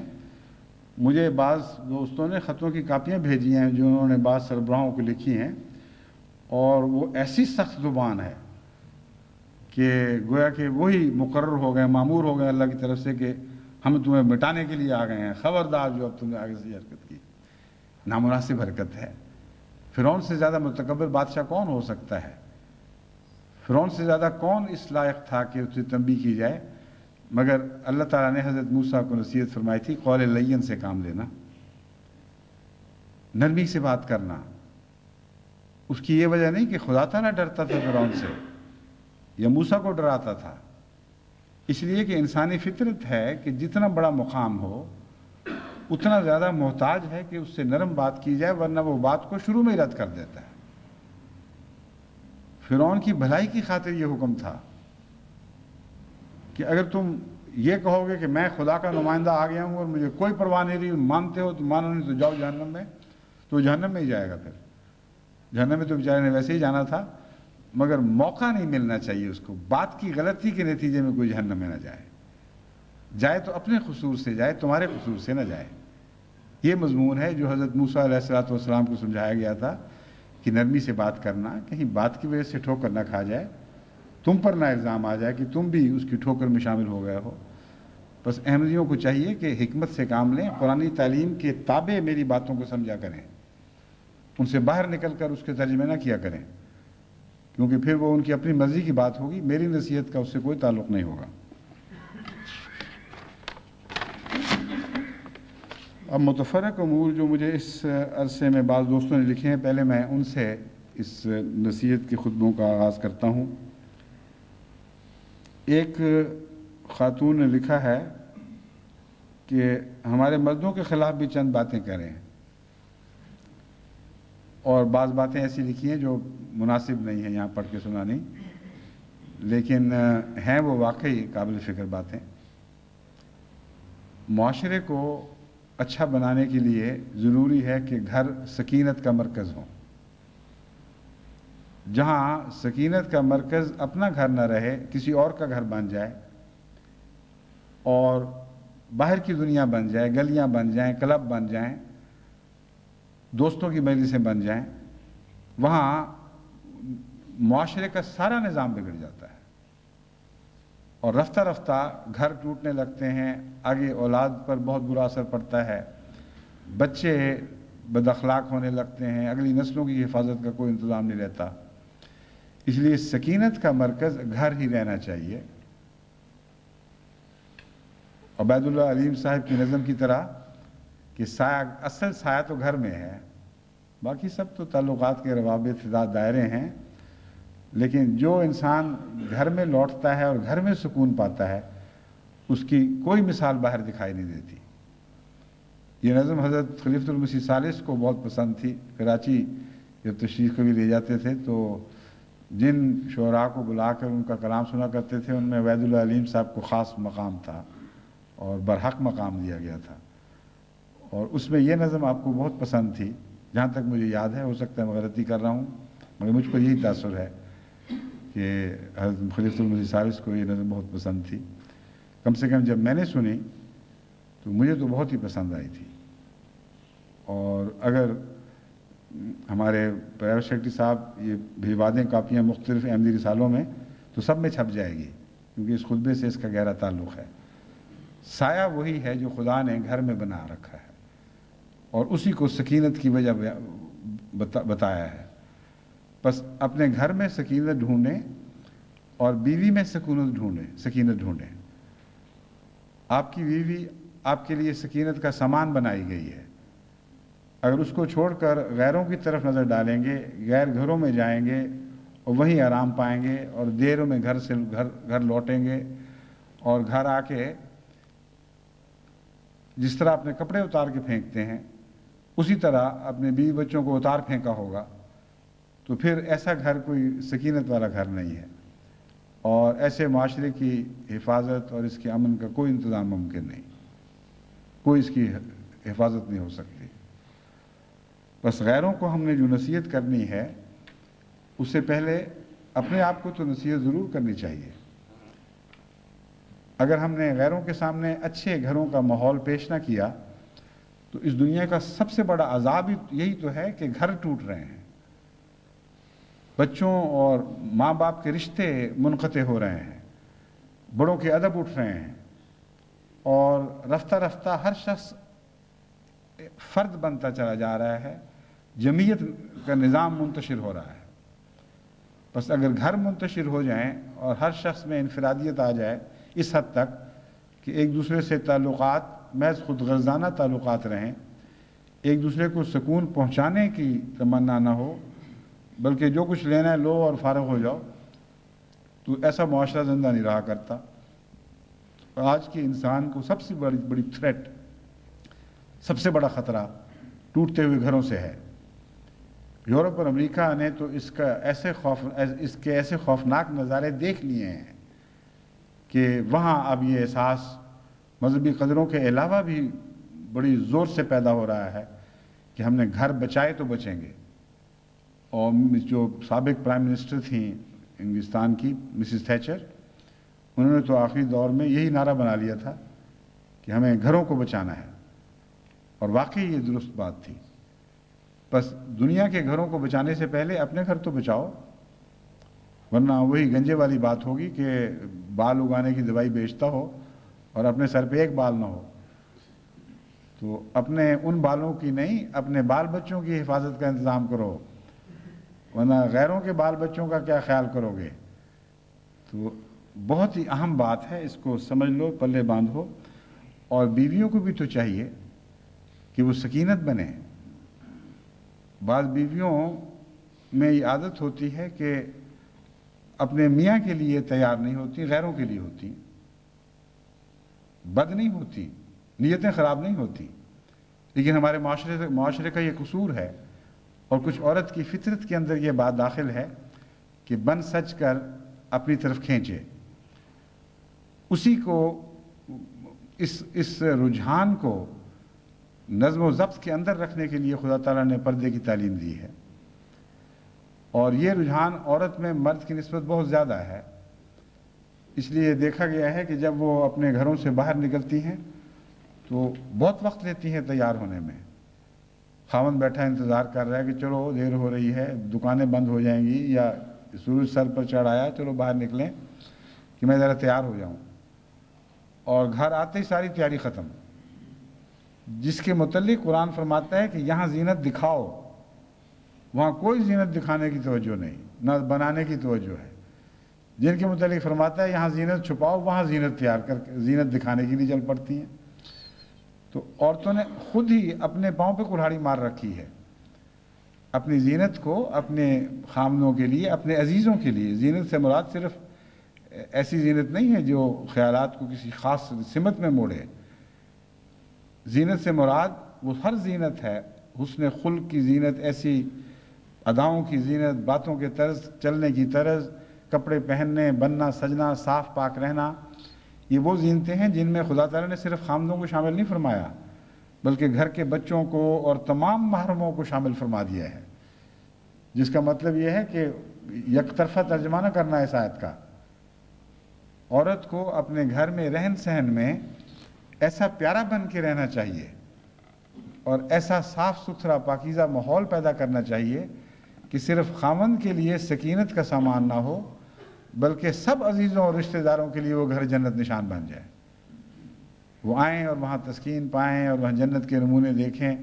[SPEAKER 1] مجھے بعض دوستوں نے خطوں کی کاپیاں بھیجی ہیں جو انہوں نے بعض سربراہوں کو لکھی ہیں، اور وہ ایسی سخت زبان ہے کہ گویا کہ وہی مقرر ہو گئے، مامور ہو گئے اللہ کی طرف سے کہ ہم تمہیں مٹانے کے لیے آ گئے ہیں، خبردار جو اب تم نے آگے سے حرکت کی. نامناسب حرکت ہے. فرعون سے زیادہ متکبر بادشاہ کون ہو سکتا ہے؟ فرعون سے زیادہ کون اس لائق تھا کہ اسے تنبیہ کی جائے؟ مگر اللہ تعالیٰ نے حضرت موسیٰ کو نصیحت فرمائی تھی قول لین سے کام لینا، نرمی سے بات کرنا. اس کی یہ وجہ نہیں کہ خدا تعالیٰ ڈرتا تھا فرعون سے یا موسیٰ کو ڈراتا تھا، اس لیے کہ انسانی فطرت ہے کہ جتنا بڑا مقام ہو اتنا زیادہ محتاج ہے کہ اس سے نرم بات کی جائے، ورنہ وہ بات کو شروع میں ہی رد کر دیتا ہے. فرعون کی بھلائی کی خاطر یہ حکم تھا کہ اگر تم یہ کہو گے کہ میں خدا کا نمائندہ آ گیا ہوں اور مجھے کوئی پرواہ نہیں رہی، مانتے ہو تو مانو، نہیں تو جاؤ جہنم میں. تو جہنم میں ہی جائے گا. پھر جہنم میں تو بیچارے نے ویسے ہی جانا تھا، مگر موقع نہیں ملنا چاہیے اس کو، بات کی غلطی کے نتیجے میں کوئی جہنم میں نہ جائے. جائے تو اپنے قصور سے جائے، تمہارے قصور سے نہ جائے. یہ مضمون ہے جو حضرت موسیٰ علیہ السلام کو سمجھایا گیا تھا کہ نرمی سے بات کرنا، کہیں بات کی وجہ سے ٹھوکر نہ کھا جائے، تم پر نہ الزام آ جائے کہ تم بھی اس کی ٹھوکر میں شامل ہو گئے ہو. بس احمدیوں کو چاہیے کہ حکمت سے کام لیں، قرآنی تعلیم کے تابع میری باتوں کو سمجھا کریں، ان سے باہر نکل کر اس کے ترجمے نہ کیا کریں، کیونکہ پھر وہ ان کی اپنی مرضی کی بات ہوگی، میری نصیحت کا اس سے کوئی تعلق نہیں ہوگا. اب متفرق امور جو مجھے اس عرصے میں بعض دوستوں نے لکھے ہیں، پہلے میں ان سے اس نصیحت کے خطبوں کا آغاز کرتا ہوں. ایک خاتون نے لکھا ہے کہ ہمارے مردوں کے خلاف بھی چند باتیں کریں، اور بعض باتیں ایسی لکھی ہیں جو مناسب نہیں ہیں یہاں پڑھ کے سنانی، لیکن ہیں وہ واقعی قابل فکر باتیں. معاشرے کو اچھا بنانے کے لیے ضروری ہے کہ گھر سکینت کا مرکز ہو. جہاں سکینت کا مرکز اپنا گھر نہ رہے، کسی اور کا گھر بن جائے، اور باہر کی دنیا بن جائے، گلیاں بن جائیں، کلب بن جائیں، دوستوں کی مجلسیں بن جائیں، وہاں معاشرے کا سارا نظام بگڑ جاتا ہے اور رفتہ رفتہ گھر ٹوٹنے لگتے ہیں، آگے اولاد پر بہت برا اثر پڑتا ہے، بچے بد اخلاق ہونے لگتے ہیں، اگلی نسلوں کی حفاظت کا کوئی انتظام نہیں رہتا۔ اس لیے سکینت کا مرکز گھر ہی رہنا چاہیے۔ عبید اللہ علیم صاحب کی نظم کی طرح کہ سایہ، اصل سایہ تو گھر میں ہے، باقی سب تو تعلقات کے روابط دائرے ہیں، لیکن جو انسان گھر میں لوٹتا ہے اور گھر میں سکون پاتا ہے اس کی کوئی مثال باہر دکھائی نہیں دیتی۔ یہ نظم حضرت خلیفۃ المسیح ثالث کو بہت پسند تھی۔ کراچی جب تشریف کبھی لے جاتے تھے تو جن شعراء کو بلا کر ان کا کلام سنا کرتے تھے ان میں عبید اللہ علیم صاحب کو خاص مقام تھا اور برحق مقام دیا گیا تھا، اور اس میں یہ نظم آپ کو بہت پسند تھی جہاں تک مجھے یاد ہے، ہو سکتا ہے میں غلطی کر رہا ہوں، مگر مجھ پر یہی تاثر ہے کہ حضرت خلیفۃ المسیح ثالث کو یہ نظم بہت پسند تھی۔ کم سے کم جب میں نے سنی تو مجھے تو بہت ہی پسند آئی تھی، اور اگر ہمارے پرائیویٹ سیکرٹری صاحب یہ بھجوا دیں کاپیاں مختلف احمدی رسالوں میں تو سب میں چھپ جائے گی، کیونکہ اس خطبے سے اس کا گہرا تعلق ہے۔ سایہ وہی ہے جو خدا نے گھر میں بنا رکھا ہے اور اسی کو سکینت کی وجہ بتایا ہے۔ بس اپنے گھر میں سکینت ڈھونڈیں اور بیوی میں سکینت ڈھونڈیں۔ آپ کی بیوی آپ کے لیے سکینت کا سامان بنائی گئی ہے، اگر اس کو چھوڑ کر غیروں کی طرف نظر ڈالیں گے، غیر گھروں میں جائیں گے اور وہیں آرام پائیں گے اور دیر میں گھر لوٹیں گے، اور گھر آ کے جس طرح اپنے کپڑے اتار کے پھینکتے ہیں اسی طرح اپنے بیوی بچوں کو اتار پھینکا ہوگا، تو پھر ایسا گھر کوئی سکینت والا گھر نہیں ہے، اور ایسے معاشرے کی حفاظت اور اس کے امن کا کوئی انتظام ممکن نہیں، کوئی اس کی حفاظت نہیں ہو سکتی۔ بس غیروں کو ہم نے جو نصیحت کرنی ہے اس سے پہلے اپنے آپ کو تو نصیحت ضرور کرنی چاہیے۔ اگر ہم نے غیروں کے سامنے اچھے گھروں کا ماحول پیش نہ کیا تو اس دنیا کا سب سے بڑا عذاب یہی تو ہے کہ گھر ٹوٹ رہے ہیں، بچوں اور ماں باپ کے رشتے منقطع ہو رہے ہیں، بڑوں کے ادب اٹھ رہے ہیں، اور رفتہ رفتہ ہر شخص فرد بنتا چلا جا رہا ہے، جمعیت کا نظام منتشر ہو رہا ہے۔ بس اگر گھر منتشر ہو جائیں اور ہر شخص میں انفرادیت آ جائے اس حد تک کہ ایک دوسرے سے تعلقات محض خود غرضانہ تعلقات رہیں، ایک دوسرے کو سکون پہنچانے کی تمنا نہ ہو بلکہ جو کچھ لینا ہے لو اور فارغ ہو جاؤ، تو ایسا معاشرہ زندہ نہیں رہا کرتا۔ آج کے انسان کو سب سے بڑی تھریٹ، سب سے بڑا خطرہ ٹوٹتے ہوئے گھروں سے ہے۔ یورپ اور امریکہ نے تو اس کے ایسے خوفناک نظارے دیکھ لیے ہیں کہ وہاں اب یہ احساس مذہبی قدروں کے علاوہ بھی بڑی زور سے پیدا ہو رہا ہے کہ ہم نے گھر بچائے تو بچیں گے۔ اور جو سابق پرائم منسٹر تھیں انگلستان کی مسز تھیچر، انہوں نے تو آخری دور میں یہی نعرہ بنا لیا تھا کہ ہمیں گھروں کو بچانا ہے، اور واقعی یہ درست بات تھی۔ بس دنیا کے گھروں کو بچانے سے پہلے اپنے گھر تو بچاؤ، ورنہ وہی گنجے والی بات ہوگی کہ بال اگانے کی دوائی بیچتا ہو اور اپنے سر پہ ایک بال نہ ہو۔ تو اپنے ان بالوں کی نہیں، اپنے بال بچوں کی حفاظت کا انتظام کرو، ورنہ غیروں کے بال بچوں کا کیا خیال کرو گے۔ تو بہت ہی اہم بات ہے، اس کو سمجھ لو، پلے باندھو، اور بیویوں کو بھی تو چاہیے کہ وہ سکینت بنے۔ بعض بیویوں میں یہ عادت ہوتی ہے کہ اپنے میاں کے لیے تیار نہیں ہوتی، غیروں کے لیے ہوتی، بد نہیں ہوتی، نیتیں خراب نہیں ہوتی، لیکن ہمارے معاشرے کا یہ قصور ہے، اور کچھ عورت کی فطرت کے اندر یہ بات داخل ہے کہ بن سج کر اپنی طرف کھینچے۔ اسی کو، اس رجحان کو نظم و ضبط کے اندر رکھنے کے لیے خدا تعالیٰ نے پردے کی تعلیم دی ہے، اور یہ رجحان عورت میں مرد کی نسبت بہت زیادہ ہے۔ اس لیے دیکھا گیا ہے کہ جب وہ اپنے گھروں سے باہر نکلتی ہیں تو بہت وقت لیتی ہیں تیار ہونے میں. خاوند بیٹھا انتظار کر رہا ہے کہ چلو دیر ہو رہی ہے، دکانیں بند ہو جائیں گی یا سورج سر پر چڑھ آیا، چلو باہر نکلیں کہ میں ذرا تیار ہو جاؤں. اور گھر آتے ہی ساری تیاری ختم، جس کے متعلق قرآن فرماتا ہے کہ یہاں زینت دکھاؤ، وہاں کوئی زینت دکھانے کی توجہ نہیں، نہ بنانے کی توجہ ہے. جن کے متعلق فرماتا ہے یہاں زینت چھپاؤ، وہاں زینت تیار کر کے زینت دکھانے کے لیے چل پڑتی ہیں. تو عورتوں نے خود ہی اپنے پاؤں پہ کلہاڑی مار رکھی ہے اپنی زینت کو، اپنے خامنوں کے لیے، اپنے عزیزوں کے لیے. زینت سے مراد صرف ایسی زینت نہیں ہے جو خیالات کو کسی خاص سمت میں موڑے. زینت سے مراد وہ ہر زینت ہے، حسن خلق کی زینت، ایسی اداؤں کی زینت، باتوں کے طرز، چلنے کی طرز، کپڑے پہننے، بننا سجنا، صاف پاک رہنا. یہ وہ زینتیں ہیں جن میں خدا تعالیٰ نے صرف خامدوں کو شامل نہیں فرمایا بلکہ گھر کے بچوں کو اور تمام محرموں کو شامل فرما دیا ہے. جس کا مطلب یہ ہے کہ یک طرفہ ترجمہ نہ کرنا اس آیت کا. عورت کو اپنے گھر میں رہن سہن میں ایسا پیارا بن کے رہنا چاہیے اور ایسا صاف ستھرا پاکیزہ ماحول پیدا کرنا چاہیے کہ صرف خاوند کے لیے سکینت کا سامان نہ ہو بلکہ سب عزیزوں اور رشتہ داروں کے لیے وہ گھر جنت نشان بن جائے. وہ آئیں اور وہاں تسکین پائیں اور وہاں جنت کے نمونے دیکھیں،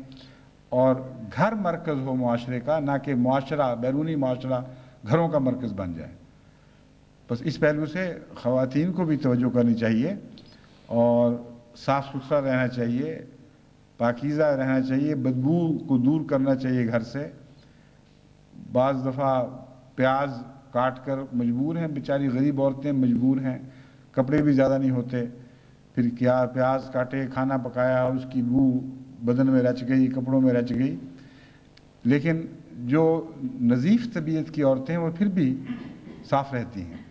[SPEAKER 1] اور گھر مرکز ہو معاشرے کا، نہ کہ معاشرہ، بیرونی معاشرہ گھروں کا مرکز بن جائے. بس اس پہلو سے خواتین کو بھی توجہ کرنی چاہیے اور صاف ستھرا رہنا چاہیے، پاکیزہ رہنا چاہیے، بدبو کو دور کرنا چاہیے گھر سے. بعض دفعہ پیاز کاٹ کر مجبور ہیں، بیچاری غریب عورتیں مجبور ہیں، کپڑے بھی زیادہ نہیں ہوتے، پھر کیا پیاز کاٹے، کھانا پکایا اور اس کی بو بدن میں رچ گئی، کپڑوں میں رچ گئی. لیکن جو نظیف طبیعت کی عورتیں وہ پھر بھی صاف رہتی ہیں.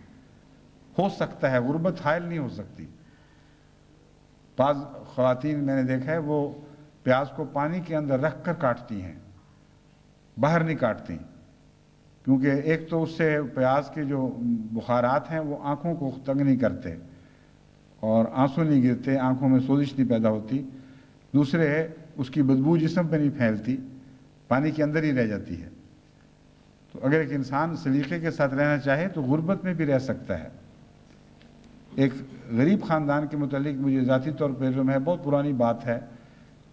[SPEAKER 1] ہو سکتا ہے غربت حائل نہیں ہو سکتی. بعض خواتین میں نے دیکھا ہے وہ پیاز کو پانی کے اندر رکھ کر کاٹتی ہیں، باہر نہیں کاٹتی، کیونکہ ایک تو اس سے پیاز کے جو بخارات ہیں وہ آنکھوں کو تنگ نہیں کرتے اور آنسو نہیں گرتے، آنکھوں میں سوزش نہیں پیدا ہوتی. دوسرے اس کی بدبو جسم پہ نہیں پھیلتی، پانی کے اندر ہی رہ جاتی ہے. تو اگر ایک انسان سلیقے کے ساتھ رہنا چاہے تو غربت میں بھی رہ سکتا ہے. ایک غریب خاندان کے متعلق مجھے ذاتی طور پر علم ہے، بہت پرانی بات ہے.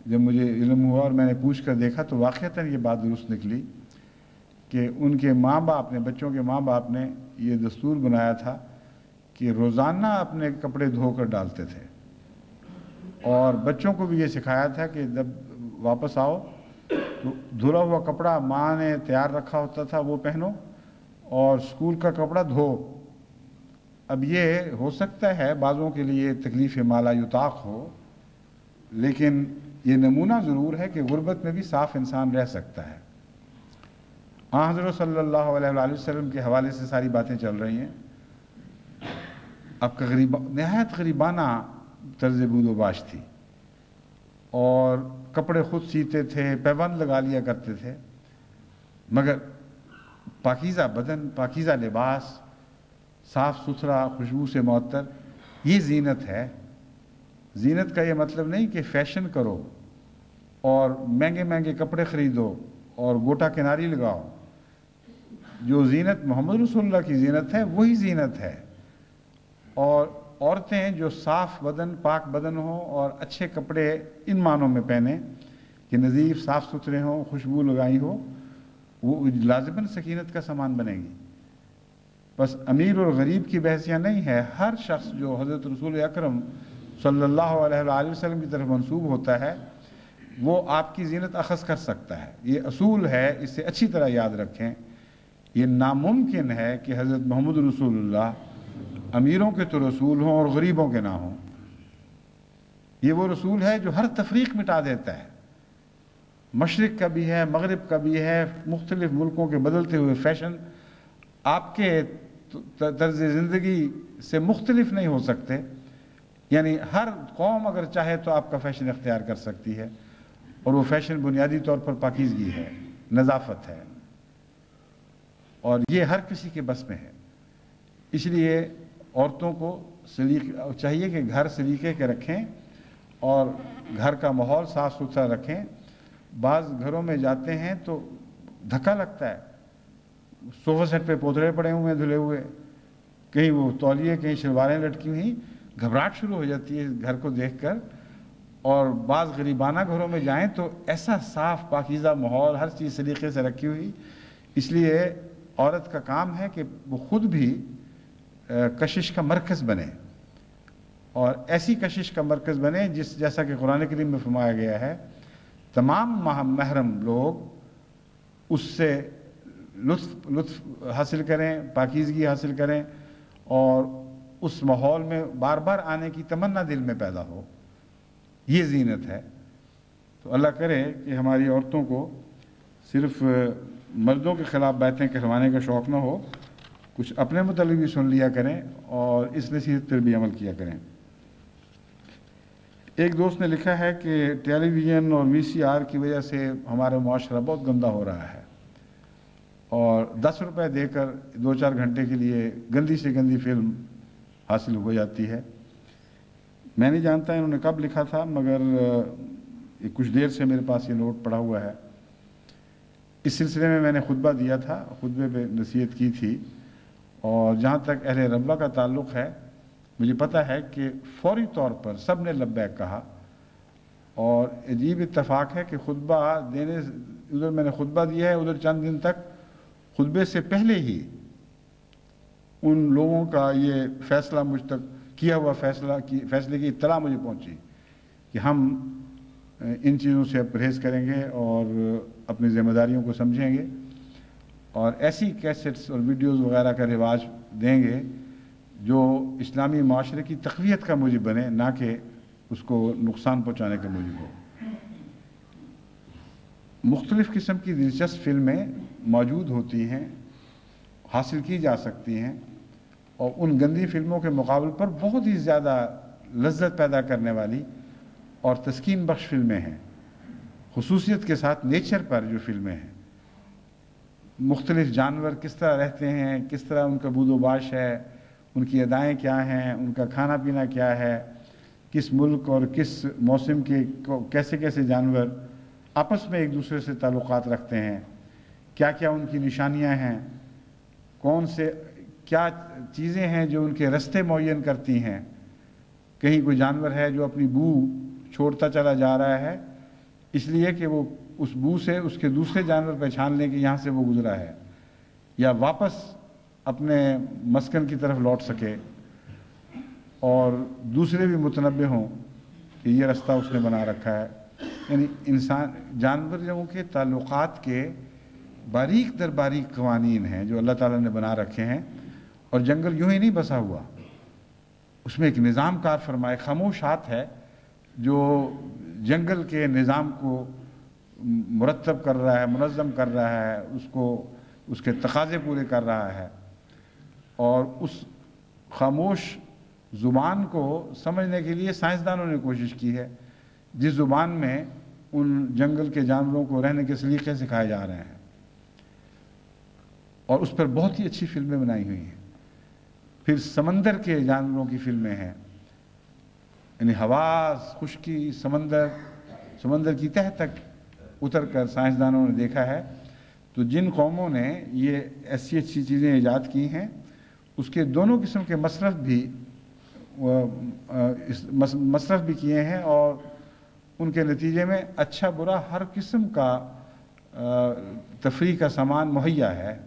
[SPEAKER 1] جب مجھے علم ہوا اور میں نے پوچھ کر دیکھا تو واقعتاً یہ بات درست نکلی کہ ان کے ماں باپ نے، بچوں کے ماں باپ نے یہ دستور بنایا تھا کہ روزانہ اپنے کپڑے دھو کر ڈالتے تھے اور بچوں کو بھی یہ سکھایا تھا کہ جب واپس آؤ تو دھلا ہوا کپڑا ماں نے تیار رکھا ہوتا تھا وہ پہنو اور اسکول کا کپڑا دھو. اب یہ ہو سکتا ہے بعضوں کے لیے تکلیف مالا یطاق ہو، لیکن یہ نمونہ ضرور ہے کہ غربت میں بھی صاف انسان رہ سکتا ہے. حضرت صلی اللہ علیہ وآلہ وسلم کے حوالے سے ساری باتیں چل رہی ہیں. اب کا نہایت غریبانہ طرز بود و باش تھی اور کپڑے خود سیتے تھے، پیبند لگا لیا کرتے تھے، مگر پاکیزہ بدن، پاکیزہ لباس، صاف ستھرا، خوشبو سے معطر، یہ زینت ہے. زینت کا یہ مطلب نہیں کہ فیشن کرو اور مہنگے مہنگے کپڑے خریدو اور گوٹا کناری لگاؤ. جو زینت محمد رسول اللہ کی زینت ہے وہی زینت ہے. اور عورتیں جو صاف بدن، پاک بدن ہوں اور اچھے کپڑے ان معنوں میں پہنیں کہ نظیف صاف ستھرے ہوں، خوشبو لگائی ہو، وہ لازماً سکینت کا سامان بنے گی. بس امیر اور غریب کی بحث یہاں نہیں ہے. ہر شخص جو حضرت رسول اکرم صلی اللہ علیہ وآلہ وسلم کی طرف منسوب ہوتا ہے وہ آپ کی زینت اخذ کر سکتا ہے. یہ اصول ہے، اس سے اچھی طرح یاد رکھیں. یہ ناممکن ہے کہ حضرت محمد رسول اللہ امیروں کے تو رسول ہوں اور غریبوں کے نہ ہوں. یہ وہ رسول ہے جو ہر تفریق مٹا دیتا ہے. مشرق کا بھی ہے، مغرب کا بھی ہے، مختلف ملکوں کے بدلتے ہوئے فیشن آپ کے طرز زندگی سے مختلف نہیں ہو سکتے. یعنی ہر قوم اگر چاہے تو آپ کا فیشن اختیار کر سکتی ہے، اور وہ فیشن بنیادی طور پر پاکیزگی ہے، نظافت ہے، اور یہ ہر کسی کے بس میں ہے. اس لیے عورتوں کو چاہیے کہ گھر سلیقے کے رکھیں اور گھر کا ماحول صاف ستھرا رکھیں۔ بعض گھروں میں جاتے ہیں تو دھکا لگتا ہے، صوفہ سیٹ پہ پوتڑے پڑے ہوئے ہیں دھلے ہوئے، کہیں وہ تولیے کہیں شلواریں لٹکی ہوئی، گھبراہٹ شروع ہو جاتی ہے گھر کو دیکھ کر۔ اور بعض غریبانہ گھروں میں جائیں تو ایسا صاف پاکیزہ ماحول، ہر چیز سلیقے سے رکھی ہوئی۔ اس لیے عورت کا کام ہے کہ وہ خود بھی کشش کا مرکز بنے، اور ایسی کشش کا مرکز بنے جیسا کہ قرآن کریم میں فرمایا گیا ہے، تمام محرم لوگ اس سے لطف حاصل کریں، پاکیزگی حاصل کریں، اور اس ماحول میں بار بار آنے کی تمنا دل میں پیدا ہو۔ یہ زینت ہے۔ تو اللہ کرے کہ ہماری عورتوں کو صرف مردوں کے خلاف باتیں کہلوانے کا شوق نہ ہو، کچھ اپنے متعلق بھی سن لیا کریں اور اس نصیحت پر بھی عمل کیا کریں۔ ایک دوست نے لکھا ہے کہ ٹیلی ویژن اور VCR کی وجہ سے ہمارا معاشرہ بہت گندہ ہو رہا ہے، اور 10 روپے دے کر 2-4 گھنٹے کے لیے گندی سے گندی فلم حاصل ہو جاتی ہے۔ میں نہیں جانتا انہوں نے کب لکھا تھا، مگر کچھ دیر سے میرے پاس یہ نوٹ پڑا ہوا ہے۔ اس سلسلے میں میں نے خطبہ دیا تھا، خطبے پہ نصیحت کی تھی، اور جہاں تک اہل ربہ کا تعلق ہے، مجھے پتہ ہے کہ فوری طور پر سب نے لبیک کہا، اور عجیب اتفاق ہے کہ خطبہ دینے، ادھر میں نے خطبہ دیا ہے، ادھر چند دن تک خطبے سے پہلے ہی ان لوگوں کا یہ فیصلہ مجھ تک کیا ہوا فیصلے کی اطلاع مجھے پہنچی کہ ہم ان چیزوں سے پرہیز کریں گے اور اپنی ذمہ داریوں کو سمجھیں گے، اور ایسی کیسٹس اور ویڈیوز وغیرہ کا رواج دیں گے جو اسلامی معاشرے کی تقویت کا موجب بنے، نہ کہ اس کو نقصان پہنچانے کا موجب ہو۔ مختلف قسم کی دلچسپ فلمیں موجود ہوتی ہیں، حاصل کی جا سکتی ہیں، اور ان گندی فلموں کے مقابل پر بہت ہی زیادہ لذت پیدا کرنے والی اور تسکین بخش فلمیں ہیں، خصوصیت کے ساتھ نیچر پر جو فلمیں ہیں، مختلف جانور کس طرح رہتے ہیں، کس طرح ان کا بود و باش ہے، ان کی ادائیں کیا ہیں، ان کا کھانا پینا کیا ہے، کس ملک اور کس موسم کے کیسے کیسے جانور آپس میں ایک دوسرے سے تعلقات رکھتے ہیں، کیا کیا ان کی نشانیاں ہیں، کون سے کیا چیزیں ہیں جو ان کے رستے معین کرتی ہیں۔ کہیں کوئی جانور ہے جو اپنی بو چھوڑتا چلا جا رہا ہے اس لیے کہ وہ اس بو سے اس کے دوسرے جانور پہچان لیں کہ یہاں سے وہ گزرا ہے، یا واپس اپنے مسکن کی طرف لوٹ سکے، اور دوسرے بھی متنبع ہوں کہ یہ رستہ اس نے بنا رکھا ہے۔ یعنی انسان جانوروں کے تعلقات کے باریک در باریک قوانین ہیں جو اللہ تعالیٰ نے بنا رکھے ہیں، اور جنگل یوں ہی نہیں بسا ہوا، اس میں ایک نظام کار فرمائے خاموشات ہے جو جنگل کے نظام کو مرتب کر رہا ہے، منظم کر رہا ہے، اس کے تقاضے پورے کر رہا ہے، اور اس خاموش زبان کو سمجھنے کے لیے سائنسدانوں نے کوشش کی ہے، جس زبان میں ان جنگل کے جانوروں کو رہنے کے سلیقے سکھائے جا رہے ہیں، اور اس پر بہت ہی اچھی فلمیں بنائی ہوئی ہیں۔ پھر سمندر کے جانوروں کی فلمیں ہیں، یعنی حواس، خشکی، سمندر کی تہہ تک اتر کر سائنسدانوں نے دیکھا ہے۔ تو جن قوموں نے یہ ایسی اچھی چیزیں ایجاد کی ہیں، اس کے دونوں قسم کے مصرف بھی کیے ہیں، اور ان کے نتیجے میں اچھا برا ہر قسم کا تفریح کا سامان مہیا ہے۔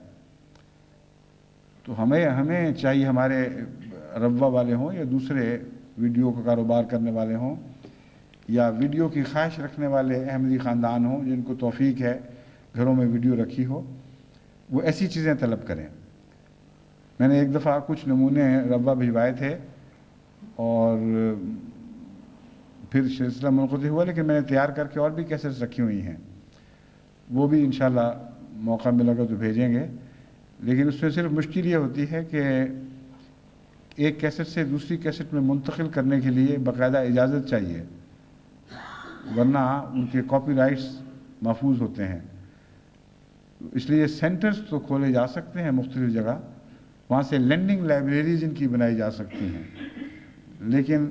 [SPEAKER 1] تو ہمیں چاہیے، ہمارے ربوہ والے ہوں یا دوسرے ویڈیو کا کاروبار کرنے والے ہوں یا ویڈیو کی خواہش رکھنے والے احمدی خاندان ہوں جن کو توفیق ہے گھروں میں ویڈیو رکھی ہو، وہ ایسی چیزیں طلب کریں۔ میں نے ایک دفعہ کچھ نمونے ربوہ بھجوائے تھے اور پھر سلسلہ منقطع ہوا، لیکن میں نے تیار کر کے اور بھی کیسٹس رکھی ہوئی ہیں، وہ بھی انشاءاللہ موقع ملے گا تو بھیجیں گے۔ لیکن اس میں صرف مشکل یہ ہوتی ہے کہ ایک کیسٹ سے دوسری کیسٹ میں منتقل کرنے کے لیے باقاعدہ اجازت چاہیے، ورنہ ان کے کاپی رائٹس محفوظ ہوتے ہیں۔ اس لیے سینٹرز تو کھولے جا سکتے ہیں مختلف جگہ، وہاں سے لینڈنگ لائبریریز ان کی بنائی جا سکتی ہیں، لیکن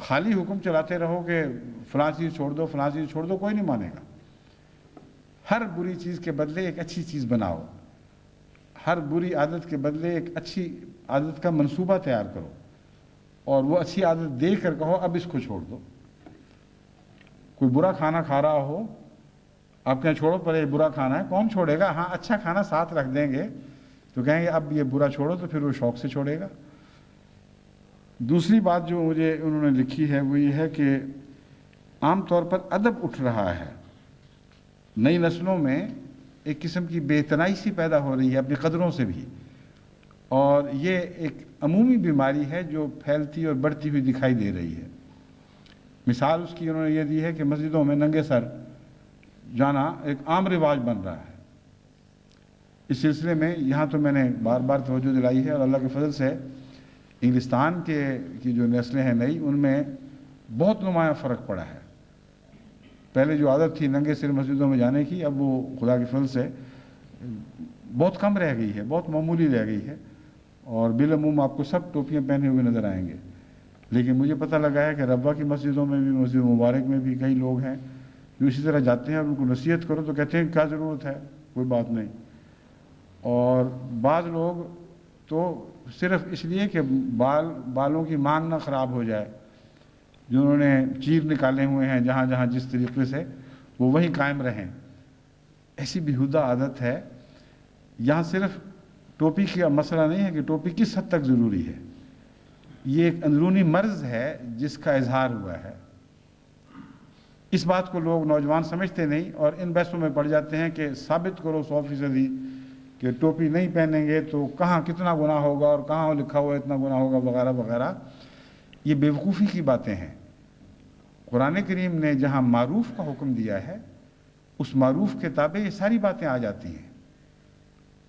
[SPEAKER 1] خالی حکم چلاتے رہو کہ فلاں چیز چھوڑ دو فلاں چیز چھوڑ دو، کوئی نہیں مانے گا۔ ہر بری چیز کے بدلے ایک اچھی چیز بناؤ، ہر بری عادت کے بدلے ایک اچھی عادت کا منصوبہ تیار کرو، اور وہ اچھی عادت دیکھ کر کہو اب اس کو چھوڑ دو۔ کوئی برا کھانا کھا رہا ہو، آپ کہیں چھوڑو پر یہ برا کھانا ہے، کون چھوڑے گا؟ ہاں اچھا کھانا ساتھ رکھ دیں گے تو کہیں گے اب یہ برا چھوڑو، تو پھر وہ شوق سے چھوڑے گا۔ دوسری بات جو مجھے انہوں نے لکھی ہے وہ یہ ہے کہ عام طور پر ادب اٹھ رہا ہے، نئی نسلوں میں ایک قسم کی بے اتنائی سی پیدا ہو رہی ہے اپنی قدروں سے بھی، اور یہ ایک عمومی بیماری ہے جو پھیلتی اور بڑھتی ہوئی دکھائی دے رہی ہے۔ مثال اس کی انہوں نے یہ دی ہے کہ مسجدوں میں ننگے سر جانا ایک عام رواج بن رہا ہے۔ اس سلسلے میں یہاں تو میں نے بار بار توجہ دلائی ہے، اور اللہ کے فضل سے انگلستان کی جو نسلیں ہیں نئی، ان میں بہت نمایاں فرق پڑا ہے۔ پہلے جو عادت تھی ننگے سر مسجدوں میں جانے کی، اب وہ خدا کے فضل سے بہت کم رہ گئی ہے، بہت معمولی رہ گئی ہے، اور بالعموم آپ کو سب ٹوپیاں پہنے ہوئے نظر آئیں گے۔ لیکن مجھے پتہ لگا ہے کہ ربوہ کی مسجدوں میں بھی، مسجد مبارک میں بھی کئی لوگ ہیں جو اسی طرح جاتے ہیں، اور ان کو نصیحت کرو تو کہتے ہیں کیا ضرورت ہے، کوئی بات نہیں۔ اور بعض لوگ تو صرف اس لیے کہ بالوں کی مانگ نہ خراب ہو جائے، جنہوں نے چیر نکالے ہوئے ہیں جہاں جہاں جس طریقے سے، وہ وہیں قائم رہیں۔ ایسی بیہودہ عادت ہے۔ یہاں صرف ٹوپی کا مسئلہ نہیں ہے کہ ٹوپی کس حد تک ضروری ہے، یہ ایک اندرونی مرض ہے جس کا اظہار ہوا ہے۔ اس بات کو لوگ نوجوان سمجھتے نہیں، اور ان بحثوں میں پڑ جاتے ہیں کہ ثابت کرو 100% کہ ٹوپی نہیں پہنیں گے تو کہاں کتنا گناہ ہوگا، اور کہاں لکھا ہوا اتنا گناہ ہوگا، وغیرہ وغیرہ۔ یہ بیوقوفی کی باتیں ہیں۔ قرآن کریم نے جہاں معروف کا حکم دیا ہے، اس معروف کے تابع یہ ساری باتیں آ جاتی ہیں۔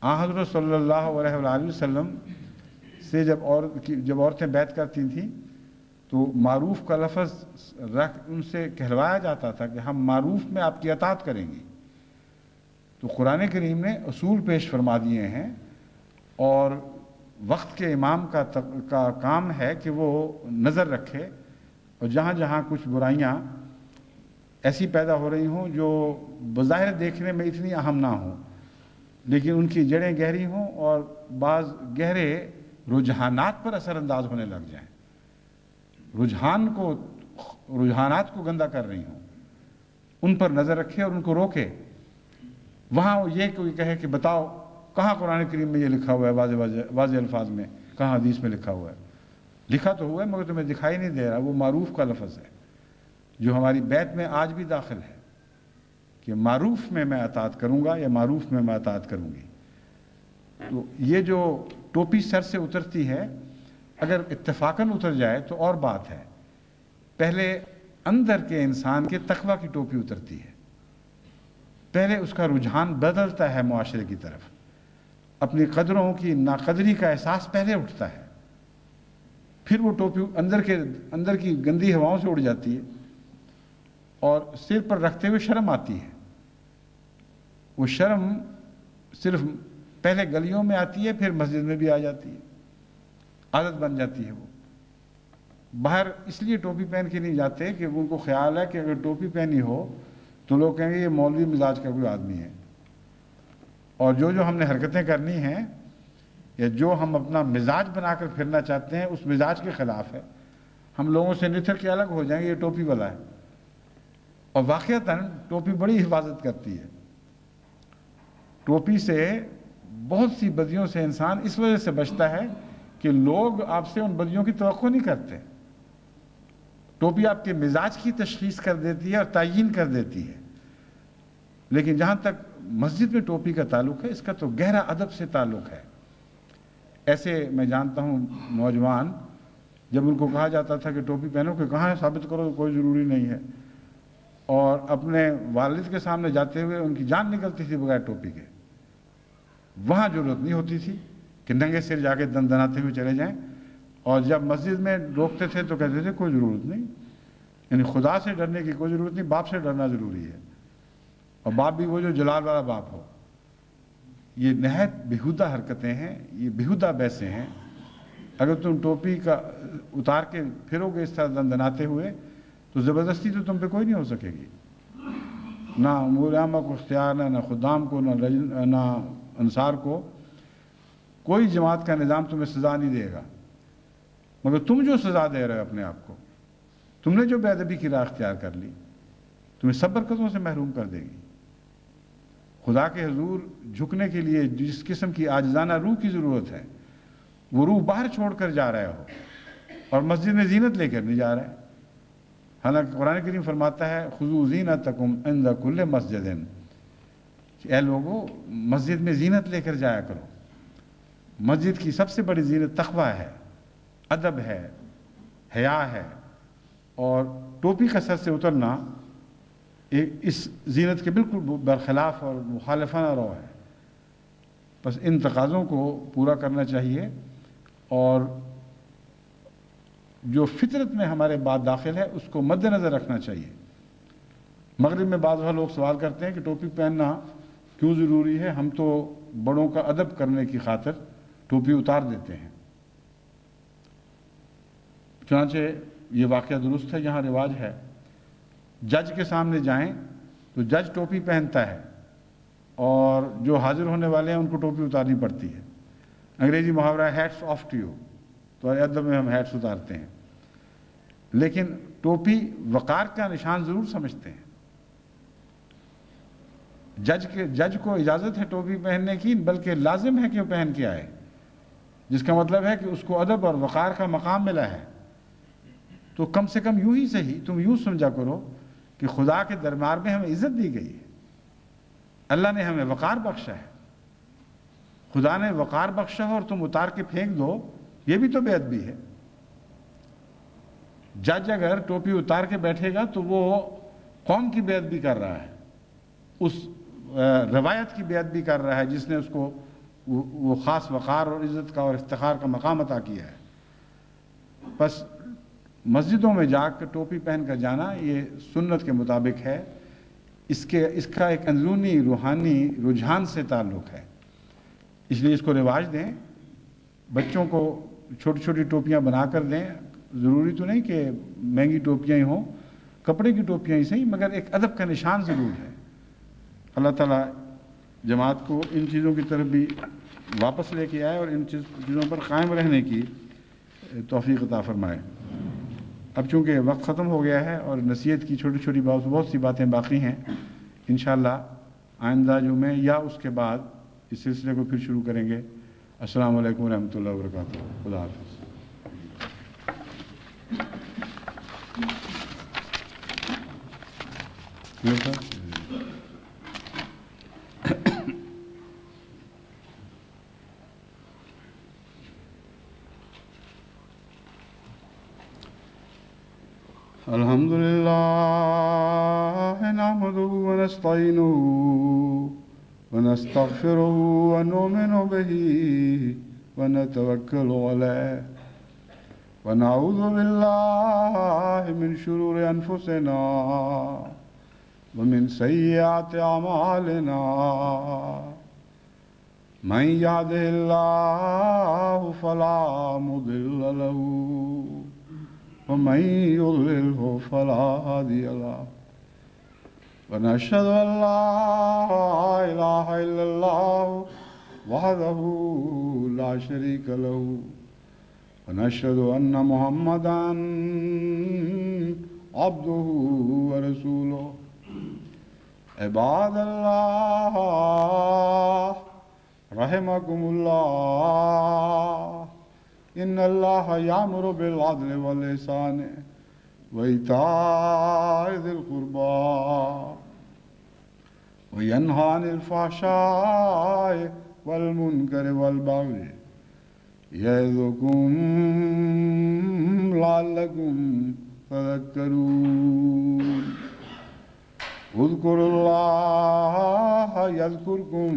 [SPEAKER 1] حضرت صلی اللہ علیہ وآلہ وسلم سے جب عورتیں بیعت کرتی تھیں تو معروف کا لفظ رکھ ان سے کہلوایا جاتا تھا کہ ہم معروف میں آپ کی اطاعت کریں گی۔ تو قرآن کریم نے اصول پیش فرما دیے ہیں، اور وقت کے امام کا کام ہے کہ وہ نظر رکھے، اور جہاں جہاں کچھ برائیاں ایسی پیدا ہو رہی ہوں جو بظاہر دیکھنے میں اتنی اہم نہ ہوں، لیکن ان کی جڑیں گہری ہوں اور بعض گہرے رجحانات پر اثر انداز ہونے لگ جائیں، رجحانات کو گندہ کر رہی ہوں، ان پر نظر رکھے اور ان کو روکے۔ وہاں یہ کوئی کہے کہ بتاؤ کہاں قرآن کریم میں یہ لکھا ہوا ہے واضح الفاظ میں، کہاں حدیث میں لکھا ہوا ہے؟ لکھا تو ہوا ہے مگر تمہیں دکھائی نہیں دے رہا۔ وہ معروف کا لفظ ہے جو ہماری بیت میں آج بھی داخل ہے کہ معروف میں اطاعت کروں گا یا معروف میں اطاعت کروں گی۔ تو یہ جو ٹوپی سر سے اترتی ہے، اگر اتفاقاً اتر جائے تو اور بات ہے، پہلے اندر کے انسان کے تقوی کی ٹوپی اترتی ہے، پہلے اس کا رجحان بدلتا ہے معاشرے کی طرف، اپنی قدروں کی ناقدری کا احساس پہلے اٹھتا ہے، پھر وہ ٹوپی اندر کی گندی ہواؤں سے اڑ جاتی ہے، اور سر پر رکھتے ہوئے شرم آتی ہے۔ وہ شرم صرف پہلے گلیوں میں آتی ہے، پھر مسجد میں بھی آ جاتی ہے، عادت بن جاتی ہے۔ وہ باہر اس لیے ٹوپی پہن کے نہیں جاتے کہ ان کو خیال ہے کہ اگر ٹوپی پہنی ہو تو لوگ کہیں گے یہ مولوی مزاج کا کوئی آدمی ہے، اور جو ہم نے حرکتیں کرنی ہیں یا جو ہم اپنا مزاج بنا کر پھرنا چاہتے ہیں اس مزاج کے خلاف ہے، ہم لوگوں سے نتھر کے الگ ہو جائیں گے، یہ ٹوپی والا ہے۔ اور واقعتاً ٹوپی بڑی حفاظت کرتی ہے۔ ٹوپی سے بہت سی بدیوں سے انسان اس وجہ سے بچتا ہے کہ لوگ آپ سے ان بدیوں کی توقع نہیں کرتے۔ ٹوپی آپ کے مزاج کی تشخیص کر دیتی ہے اور تعیین کر دیتی ہے، لیکن جہاں تک مسجد میں ٹوپی کا تعلق ہے، اس کا تو گہرا ادب سے تعلق ہے۔ ایسے میں جانتا ہوں نوجوان، جب ان کو کہا جاتا تھا کہ ٹوپی پہنو، کہ کہاں ثابت کرو، کوئی ضروری نہیں ہے، اور اپنے والد کے سامنے جاتے ہوئے ان کی جان نکلتی تھی بغیر ٹوپی کے۔ وہاں ضرورت نہیں ہوتی تھی کہ ننگے سر جا کے دن دناتے ہوئے چلے جائیں، اور جب مسجد میں روکتے تھے تو کہتے تھے کوئی ضرورت نہیں، یعنی خدا سے ڈرنے کی کوئی ضرورت نہیں، باپ سے ڈرنا ضروری ہے، اور باپ بھی وہ جو جلال والا باپ ہو۔ یہ نہایت بیہودہ حرکتیں ہیں، یہ بیہودہ بحثیں ہیں، اگر تم ٹوپی کا اتار کے پھرو گے اس طرح دندناتے ہوئے تو زبردستی تو تم پہ کوئی نہیں ہو سکے گی، نہ علماء کو اختیار، نہ خدام کو، نہ انصار کو، کوئی جماعت کا نظام تمہیں سزا نہیں دے گا، مگر تم جو سزا دے رہے ہو اپنے آپ کو، تم نے جو بے ادبی کی راہ اختیار کر لی، تمہیں سب برکتوں سے محروم کر دے گی۔ خدا کے حضور جھکنے کے لیے جس قسم کی عاجزانہ روح کی ضرورت ہے، وہ روح باہر چھوڑ کر جا رہے ہو اور مسجد میں زینت لے کر نہیں جا رہے۔ حالانکہ قرآن کریم فرماتا ہے خذوا زینتکم عند کل مسجد، اے لوگو مسجد میں زینت لے کر جایا کرو۔ مسجد کی سب سے بڑی زینت تقوی ہے، ادب ہے، حیا ہے، اور ٹوپی کا سر سے اترنا اس زینت کے بالکل برخلاف اور مخالفانہ رو ہے۔ بس ان تقاضوں کو پورا کرنا چاہیے، اور جو فطرت میں ہمارے بات داخل ہے اس کو مد نظر رکھنا چاہیے۔ مغرب میں بعض لوگ سوال کرتے ہیں کہ ٹوپی پہننا کیوں ضروری ہے، ہم تو بڑوں کا ادب کرنے کی خاطر ٹوپی اتار دیتے ہیں۔ چنانچہ یہ واقعہ درست ہے، یہاں رواج ہے جج کے سامنے جائیں تو جج ٹوپی پہنتا ہے اور جو حاضر ہونے والے ہیں ان کو ٹوپی اتارنی پڑتی ہے۔ انگریزی محاورہ ہے ہیٹس آف ٹو یو، تو ادب میں ہم ہیٹس اتارتے ہیں، لیکن ٹوپی وقار کا نشان ضرور سمجھتے ہیں۔ جج کو اجازت ہے ٹوپی پہننے کی، بلکہ لازم ہے کہ وہ پہن کے آئے، جس کا مطلب ہے کہ اس کو ادب اور وقار کا مقام ملا ہے۔ تو کم سے کم یوں ہی صحیح تم یوں سمجھا کرو کہ خدا کے دربار میں ہمیں عزت دی گئی ہے، اللہ نے ہمیں وقار بخشا ہے، خدا نے وقار بخشا اور تم اتار کے پھینک دو، یہ بھی تو بے ادبی ہے۔ جج اگر ٹوپی اتار کے بیٹھے گا تو وہ قوم کی بے ادبی کر رہا ہے، اس روایت کی بے ادبی کر رہا ہے جس نے اس کو وہ خاص وقار اور عزت کا اور افتخار کا مقام عطا کیا ہے۔ بس مسجدوں میں جا کر ٹوپی پہن کر جانا یہ سنت کے مطابق ہے، اس کا ایک اندرونی روحانی رجحان سے تعلق ہے، اس لیے اس کو رواج دیں، بچوں کو چھوٹی چھوٹی ٹوپیاں بنا کر دیں۔ ضروری تو نہیں کہ مہنگی ٹوپیاں ہی ہوں، کپڑے کی ٹوپیاں ہی صحیح، مگر ایک ادب کا نشان ضرور ہے۔ اللہ تعالیٰ جماعت کو ان چیزوں کی طرف بھی واپس لے کے آئے اور ان چیزوں پر قائم رہنے کی توفیق عطا فرمائے۔ اب چونکہ وقت ختم ہو گیا ہے اور نصیحت کی چھوٹی چھوٹی بہت سی باتیں باقی ہیں، انشاءاللہ آئندہ جمعے یا اس کے بعد اس سلسلے کو پھر شروع کریں گے۔ السلام علیکم ورحمۃ اللہ وبرکاتہ۔ خدا حافظ۔ الحمد للہ نحمده ونستعینه ونستغفره ونؤمن به ونتوکل علیہ ونعوذ باللہ من شرور انفسنا ومن سیئات اعمالنا من یهده اللہ فلا مضل له ومن يضلله فلا هادي له ونشهد أن لا إله إلا الله وحده لا شريك له ونشهد أن محمدا عبده ورسوله عباد الله رحمكم الله إن الله يأمر بالعدل والإحسان وإيتاء ذي القربى وينهى عن الفحشاء والمنكر والبغي يعظكم لعلكم تذكرون اذكروا الله يذكركم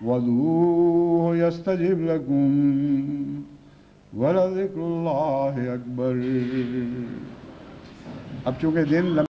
[SPEAKER 1] وادعوه يستجب لكم ولذكر الله أكبر۔ اب چونکہ دن